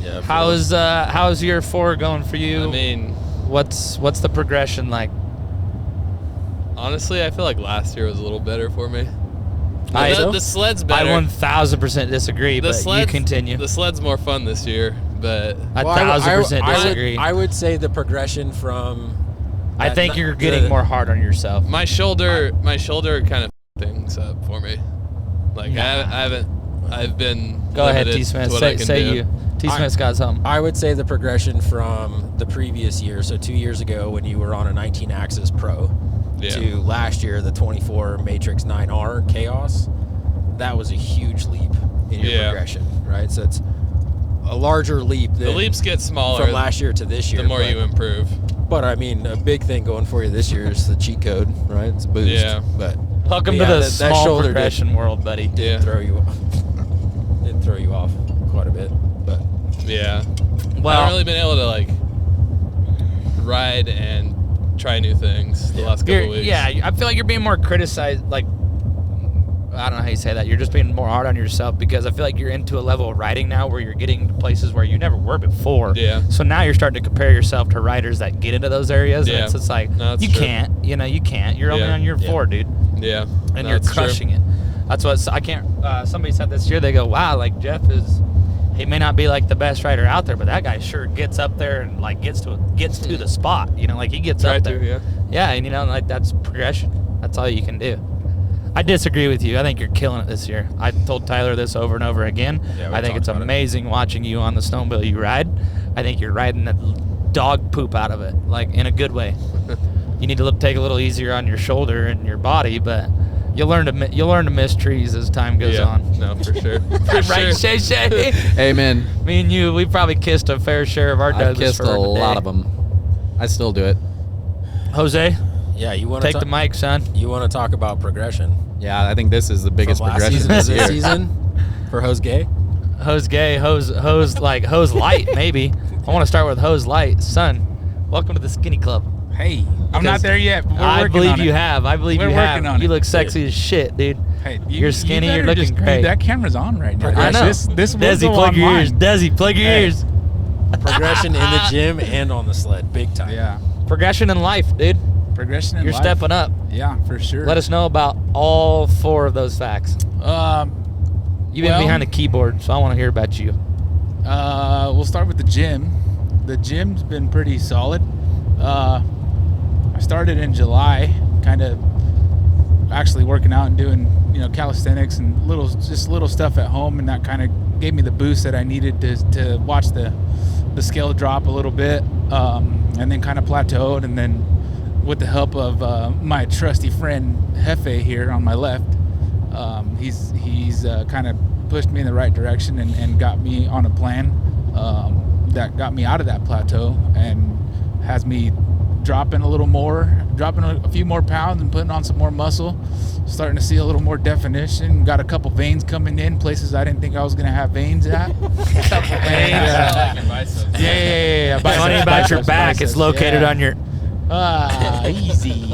Speaker 1: Yeah.
Speaker 3: How's year 4 going for you?
Speaker 2: I mean,
Speaker 3: what's the progression like?
Speaker 2: honestly, I feel like last year was a little better for me.
Speaker 3: I-
Speaker 2: The sled's
Speaker 3: I
Speaker 2: better.
Speaker 3: 1000% disagree,
Speaker 2: The
Speaker 3: but
Speaker 2: sled's,
Speaker 3: you continue.
Speaker 2: The sled's more fun this year, but
Speaker 3: I
Speaker 1: Well,
Speaker 3: 1000%
Speaker 1: I would-
Speaker 3: disagree.
Speaker 1: I would say the progression from.
Speaker 3: I
Speaker 1: that-
Speaker 3: think you're
Speaker 1: the-
Speaker 3: getting more hard on yourself.
Speaker 2: my shoulder kind of things up for me. Like I've been.
Speaker 3: Go ahead,
Speaker 2: limited
Speaker 3: T. Smith.
Speaker 2: to what I can
Speaker 3: Say
Speaker 2: do.
Speaker 3: you. T. Smith's got something.
Speaker 1: I would say the progression from the previous year, so 2 years ago when you were on a 19-axis Pro,
Speaker 2: Yeah.
Speaker 1: to last year the 24 Matrix 9R Chaos, that was a huge leap in your
Speaker 2: Yeah.
Speaker 1: progression, right? So it's a larger leap
Speaker 2: The
Speaker 1: than
Speaker 2: leaps get smaller
Speaker 1: from last year to this year.
Speaker 2: the more
Speaker 1: but,
Speaker 2: you improve.
Speaker 1: But I mean, a big thing going for you this year is the cheat code, right? It's a boost.
Speaker 2: Yeah.
Speaker 1: But
Speaker 3: Welcome
Speaker 1: yeah,
Speaker 3: to the
Speaker 1: that
Speaker 3: small
Speaker 1: shoulder
Speaker 3: progression world, buddy.
Speaker 1: did
Speaker 2: Yeah.
Speaker 1: throw you off. Did throw you off quite a bit, but
Speaker 2: Yeah. I
Speaker 3: Well,
Speaker 2: haven't really been able to like ride and try new things the last couple
Speaker 3: you're,
Speaker 2: weeks.
Speaker 3: yeah, I feel like you're being more criticized. Like, I don't know how you say that. You're just being more hard on yourself because I feel like you're into a level of riding now where you're getting to places where you never were before.
Speaker 2: Yeah.
Speaker 3: So now you're starting to compare yourself to riders that get into those areas.
Speaker 2: Yeah.
Speaker 3: And it's just like,
Speaker 2: No, that's
Speaker 3: you
Speaker 2: true.
Speaker 3: can't. You can't. You're only
Speaker 2: Yeah.
Speaker 3: on year
Speaker 1: Yeah.
Speaker 3: 4, dude.
Speaker 2: Yeah.
Speaker 3: And
Speaker 2: No,
Speaker 3: you're
Speaker 2: it's true.
Speaker 3: crushing it. That's what I can't. Somebody said this year. They go, "Wow, like Jeff is. He may not be like the best rider out there, but that guy sure gets up there and like gets to the spot. You know, like he gets
Speaker 2: Try
Speaker 3: up
Speaker 2: to,
Speaker 3: there.
Speaker 2: yeah.
Speaker 3: Yeah, and you know, like that's progression. That's all you can do. I disagree with you. I think you're killing it this year. I told Tyler this over and over again.
Speaker 1: Yeah, we
Speaker 3: I think
Speaker 1: talked
Speaker 3: it's
Speaker 1: about it.
Speaker 3: amazing watching you on the snowmobile you ride. I think you're riding the dog poop out of it, like in a good way. You need to take a little easier on your shoulder and your body, but you'll learn to miss trees as time goes
Speaker 2: Yeah.
Speaker 3: on.
Speaker 2: No, for sure. For
Speaker 3: Right,
Speaker 2: sure.
Speaker 3: Shay Shay?
Speaker 5: Amen.
Speaker 3: Me and you, we probably kissed a fair share of our
Speaker 5: I've
Speaker 3: Douglas
Speaker 5: kissed
Speaker 3: for
Speaker 5: a
Speaker 3: today.
Speaker 5: lot of them. I still do it.
Speaker 3: Jose,
Speaker 1: yeah, you want to
Speaker 3: take the mic, son.
Speaker 1: You want to talk about progression?
Speaker 5: Yeah, I think this is the biggest
Speaker 1: From last
Speaker 5: progression
Speaker 1: season to
Speaker 5: this
Speaker 1: this
Speaker 5: year.
Speaker 1: season for Hose Gay.
Speaker 3: Hose gay, hose like hose light, maybe. I want to start with hose light. Son, welcome to the skinny club.
Speaker 4: Hey, I'm not
Speaker 3: Because
Speaker 4: there yet, but we're
Speaker 3: I
Speaker 4: working
Speaker 3: believe
Speaker 4: on
Speaker 3: you
Speaker 4: it.
Speaker 3: have. I believe
Speaker 4: We're
Speaker 3: you have.
Speaker 4: working on
Speaker 3: You
Speaker 4: it.
Speaker 3: look sexy as shit, dude.
Speaker 4: Hey,
Speaker 3: You're skinny, you're
Speaker 4: better
Speaker 3: looking
Speaker 4: just,
Speaker 3: great.
Speaker 4: Dude, that camera's on right now.
Speaker 3: I know.
Speaker 4: This will
Speaker 3: Desi,
Speaker 4: go
Speaker 3: plug your
Speaker 4: online.
Speaker 3: ears. Desi, plug your
Speaker 1: Hey.
Speaker 3: ears.
Speaker 1: Progression in the gym and on the sled, big time.
Speaker 4: Yeah,
Speaker 3: Progression in life, dude.
Speaker 4: progression in
Speaker 3: You're
Speaker 4: life.
Speaker 3: stepping up.
Speaker 4: Yeah, for sure.
Speaker 3: Let us know about all 4 of those facts. You've been
Speaker 4: Well-
Speaker 3: behind the keyboard, so I want to hear about you.
Speaker 4: We'll start with the gym. The gym's been pretty solid. I started in July, kind of actually working out and doing, calisthenics and little stuff at home, and that kind of gave me the boost that I needed to watch the scale drop a little bit, and then kind of plateaued. And then with the help of my trusty friend Hefe here on my left, he's kind of pushed me in the right direction and got me on a plan that got me out of that plateau and has me dropping a few more pounds and putting on some more muscle, starting to see a little more definition. Got a couple veins coming in places I didn't think I was going to have veins at. Yeah.
Speaker 3: Funny about your back. It's located on your...
Speaker 4: Easy.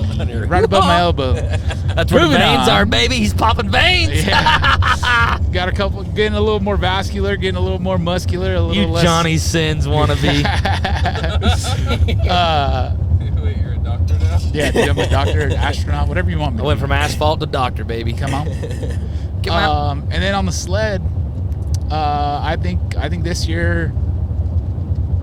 Speaker 4: Right above my elbow.
Speaker 3: That's where the veins are, baby. He's popping veins.
Speaker 4: Yeah. Got a couple, getting a little more vascular, getting a little more muscular, a little
Speaker 3: you
Speaker 4: less.
Speaker 3: Johnny Sins wannabe.
Speaker 2: Wait, you're a doctor now?
Speaker 4: Yeah, dude, I'm a doctor, an astronaut, whatever you want me
Speaker 3: I
Speaker 4: to
Speaker 3: went
Speaker 4: be.
Speaker 3: from asphalt to doctor, baby.
Speaker 4: Come on.
Speaker 3: Come on.
Speaker 4: And then on the sled, I think this year,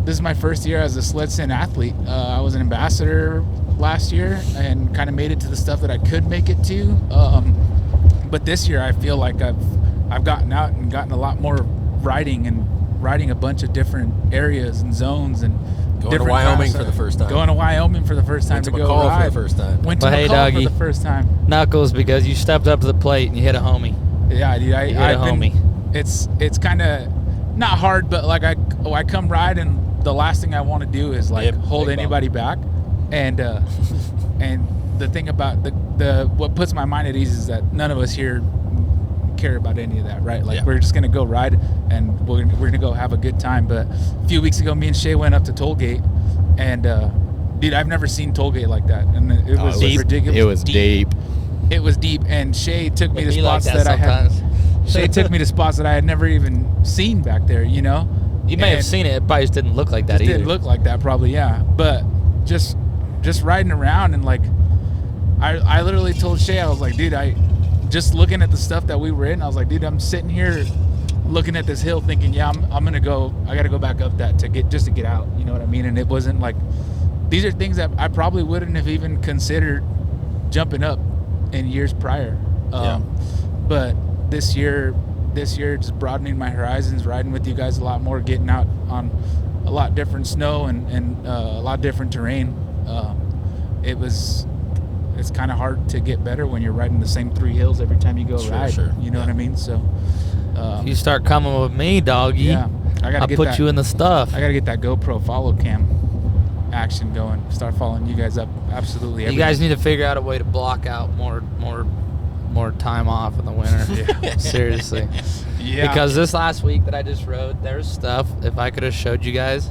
Speaker 4: this is my first year as a SledSend athlete. I was an ambassador last year and kind of made it to the stuff that I could make it to. But this year, I feel like I've gotten out and gotten a lot more riding a bunch of different areas and zones and
Speaker 1: Going to Wyoming for the first time.
Speaker 4: Going to Wyoming for the first time
Speaker 1: Went to
Speaker 4: to go
Speaker 1: McCall
Speaker 4: ride.
Speaker 1: for the first time.
Speaker 4: Went to
Speaker 3: Well, hey,
Speaker 4: McCall
Speaker 3: doggy.
Speaker 4: for the first time.
Speaker 3: Knuckles, because you stepped up to the plate and you hit a homie.
Speaker 4: Yeah, dude.
Speaker 3: You hit a homie.
Speaker 4: It's kind of not hard, but like I come ride and the last thing I want to do is like
Speaker 1: Yep,
Speaker 4: hold
Speaker 1: big
Speaker 4: anybody back, and the thing about the what puts my mind at ease is that none of us here care about any of that, right? Like
Speaker 1: Yeah.
Speaker 4: we're just gonna go ride and we're gonna go have a good time. But a few weeks ago, me and Shay went up to Tollgate, and dude, I've never seen Tollgate like that, and it was
Speaker 3: deep.
Speaker 4: ridiculous.
Speaker 5: It was deep.
Speaker 4: It was deep, and Shay took me to
Speaker 3: Be like
Speaker 4: spots
Speaker 3: that
Speaker 4: that I had.
Speaker 3: sometimes.
Speaker 4: Shay took me to spots that I had never even seen back there, you know?
Speaker 3: You may have
Speaker 4: And
Speaker 3: seen it. It probably just didn't look like that
Speaker 4: It
Speaker 3: either.
Speaker 4: didn't look like that, probably, yeah. But just riding around and like, I literally told Shay, I was like, dude, just looking at the stuff that we were in, I was like, dude, I'm sitting here looking at this hill thinking, yeah, I'm gonna go, I gotta go back up that to get out, you know what I mean? And it wasn't like, these are things that I probably wouldn't have even considered jumping up in years prior. But this year just broadening my horizons, riding with you guys a lot more, getting out on a lot different snow and a lot different terrain. It's kind of hard to get better when you're riding the same 3 hills every time you go ride.
Speaker 1: Sure.
Speaker 4: You know what I mean? So
Speaker 3: If you start coming with me, doggy,
Speaker 4: yeah,
Speaker 3: I'll put you in the stuff.
Speaker 4: I gotta get that GoPro follow cam action going. Start following you guys up. Absolutely.
Speaker 3: You guys need to figure out a way to block out more time off in the winter.
Speaker 4: Yeah.
Speaker 3: Seriously.
Speaker 4: Yeah.
Speaker 3: Because this last week that I just rode, there's stuff, if I could have showed you guys,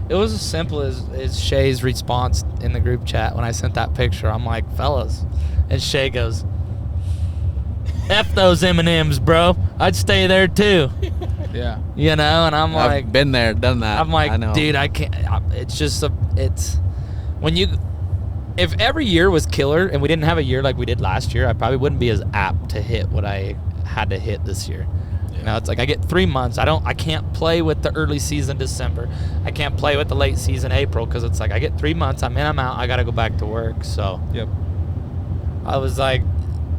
Speaker 3: it was as simple as Shay's response in the group chat when I sent that picture. I'm like, fellas. And Shay goes, F those M&Ms, bro. I'd stay there too.
Speaker 4: Yeah.
Speaker 3: You know, and I'm like,
Speaker 5: I've been there, done that.
Speaker 3: I'm like,
Speaker 5: I know.
Speaker 3: dude, I can't. It's just when you. If every year was killer and we didn't have a year like we did last year, I probably wouldn't be as apt to hit what I had to hit this year. You know, it's like I get 3 months. I can't play with the early season December. I can't play with the late season April because it's like I get 3 months. I'm in, I'm out. I got to go back to work. So
Speaker 4: Yep.
Speaker 3: I was like,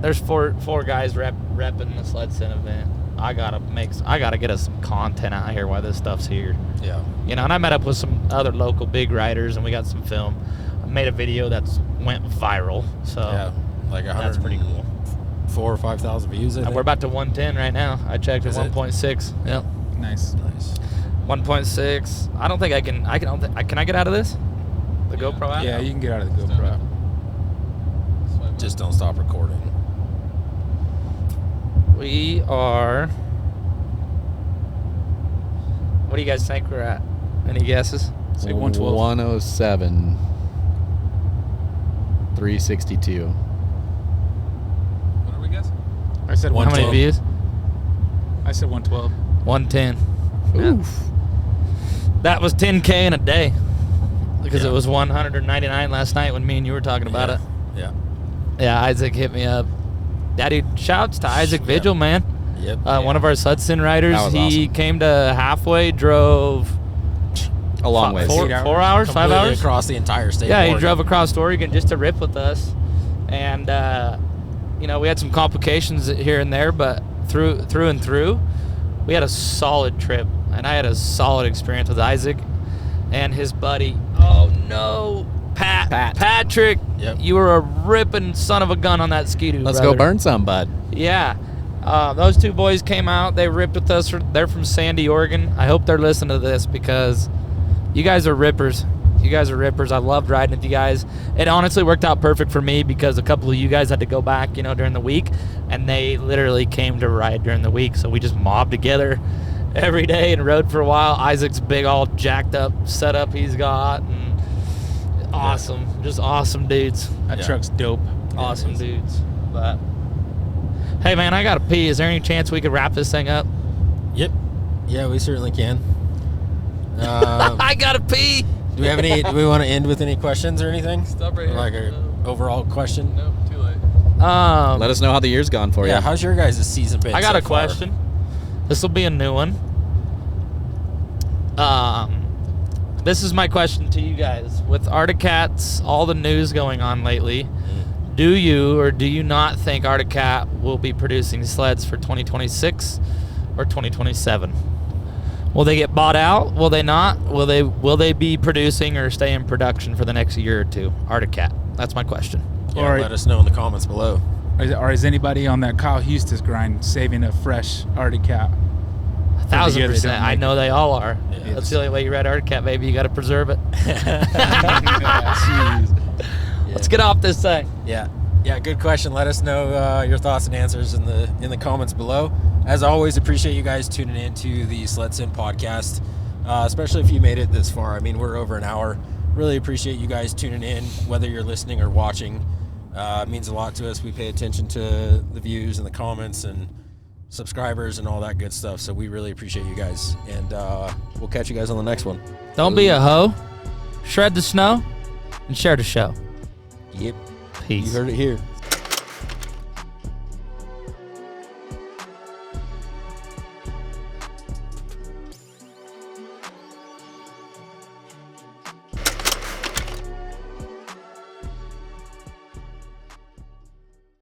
Speaker 3: there's four guys repping the SledSend event. I gotta get us some content out here while this stuff's here.
Speaker 1: Yeah.
Speaker 3: You know, and I met up with some other local big riders and we got some film. I made a video that's went viral. So
Speaker 1: Yeah. Like
Speaker 3: that's pretty cool.
Speaker 1: 4,000 or 5,000 views. I think.
Speaker 3: We're about to 110 right now. I checked at
Speaker 1: Is it?
Speaker 3: 1.6. Yep.
Speaker 4: Nice.
Speaker 3: 1.6. I don't think I can. Can I get out of this? The GoPro app?
Speaker 4: Yeah, you can get out of the GoPro app.
Speaker 1: Just don't stop recording.
Speaker 3: We are. What do you guys think we're at? Any guesses?
Speaker 4: Say 112.
Speaker 5: 107. 362.
Speaker 2: What are we guessing?
Speaker 4: I said
Speaker 3: How many
Speaker 1: 112.
Speaker 3: views?
Speaker 4: I said 112.
Speaker 3: 110.
Speaker 5: Oof.
Speaker 3: That was 10K in a day. Because
Speaker 1: Yeah.
Speaker 3: it was 199 last night when me and you were talking about it.
Speaker 1: Yeah.
Speaker 3: Yeah, Isaac hit me up. Yeah, dude, shouts to Isaac Vigil, man.
Speaker 1: Yep.
Speaker 3: One of our SledSend riders.
Speaker 5: That was
Speaker 3: He
Speaker 5: awesome.
Speaker 3: came to halfway, drove
Speaker 5: A long way.
Speaker 3: 4 hours, 5
Speaker 1: Completely
Speaker 3: hours?
Speaker 1: across the entire state.
Speaker 3: Yeah,
Speaker 1: of
Speaker 3: he
Speaker 1: Oregon.
Speaker 3: drove across Oregon just to rip with us. And, you know, we had some complications here and there, but through and through, we had a solid trip, and I had a solid experience with Isaac and his buddy. Oh no, Patrick.
Speaker 1: Yep.
Speaker 3: You were a ripping son of a gun on that Ski-Doo.
Speaker 5: Let's
Speaker 3: brother.
Speaker 5: go burn some, bud.
Speaker 3: Yeah. Those two boys came out. They ripped with us. They're from Sandy, Oregon. I hope they're listening to this because you guys are rippers. You guys are rippers. I loved riding with you guys. It honestly worked out perfect for me because a couple of you guys had to go back, during the week, and they literally came to ride during the week. So we just mobbed together every day and rode for a while. Isaac's big, all jacked up setup he's got, and awesome, just awesome dudes.
Speaker 4: That truck's dope.
Speaker 3: Awesome dudes. But hey, man, I gotta pee. Is there any chance we could wrap this thing up?
Speaker 1: Yep. Yeah, we certainly can.
Speaker 3: I gotta pee.
Speaker 1: Do we want to end with any questions or anything?
Speaker 2: Stop right here.
Speaker 1: Like an overall question?
Speaker 2: No, too late.
Speaker 5: Let us know how the year's gone for you.
Speaker 1: Yeah, how's your guys' season been
Speaker 3: I got
Speaker 1: so
Speaker 3: a
Speaker 1: far?
Speaker 3: question. This will be a new one. This is my question to you guys. With Arctic Cats, all the news going on lately, do you or do you not think Arctic Cat will be producing sleds for 2026 or 2027? Will they get bought out? Will they not? Will they be producing or stay in production for the next year or two? Arctic Cat. That's my question.
Speaker 1: Yeah,
Speaker 4: Or-
Speaker 1: let us know in the comments below.
Speaker 4: Or is anybody on that Kyle Hustis grind saving a fresh Arctic Cat?
Speaker 3: 1,000%.
Speaker 4: don't
Speaker 3: I
Speaker 4: make
Speaker 3: know they all are.
Speaker 1: Yeah.
Speaker 3: That's the only way you ride Arctic Cat, baby. You got to preserve it.
Speaker 4: Jeez.
Speaker 3: Let's get off this thing.
Speaker 1: Yeah, good question. Let us know your thoughts and answers in the comments below. As always, appreciate you guys tuning in to the SledSend podcast, especially if you made it this far. I mean, we're over an hour. Really appreciate you guys tuning in, whether you're listening or watching. It means a lot to us. We pay attention to the views and the comments and subscribers and all that good stuff. So we really appreciate you guys, and we'll catch you guys on the next one.
Speaker 3: Don't be a hoe. Shred the snow and share the show.
Speaker 1: Yep.
Speaker 3: Peace.
Speaker 1: You heard it here.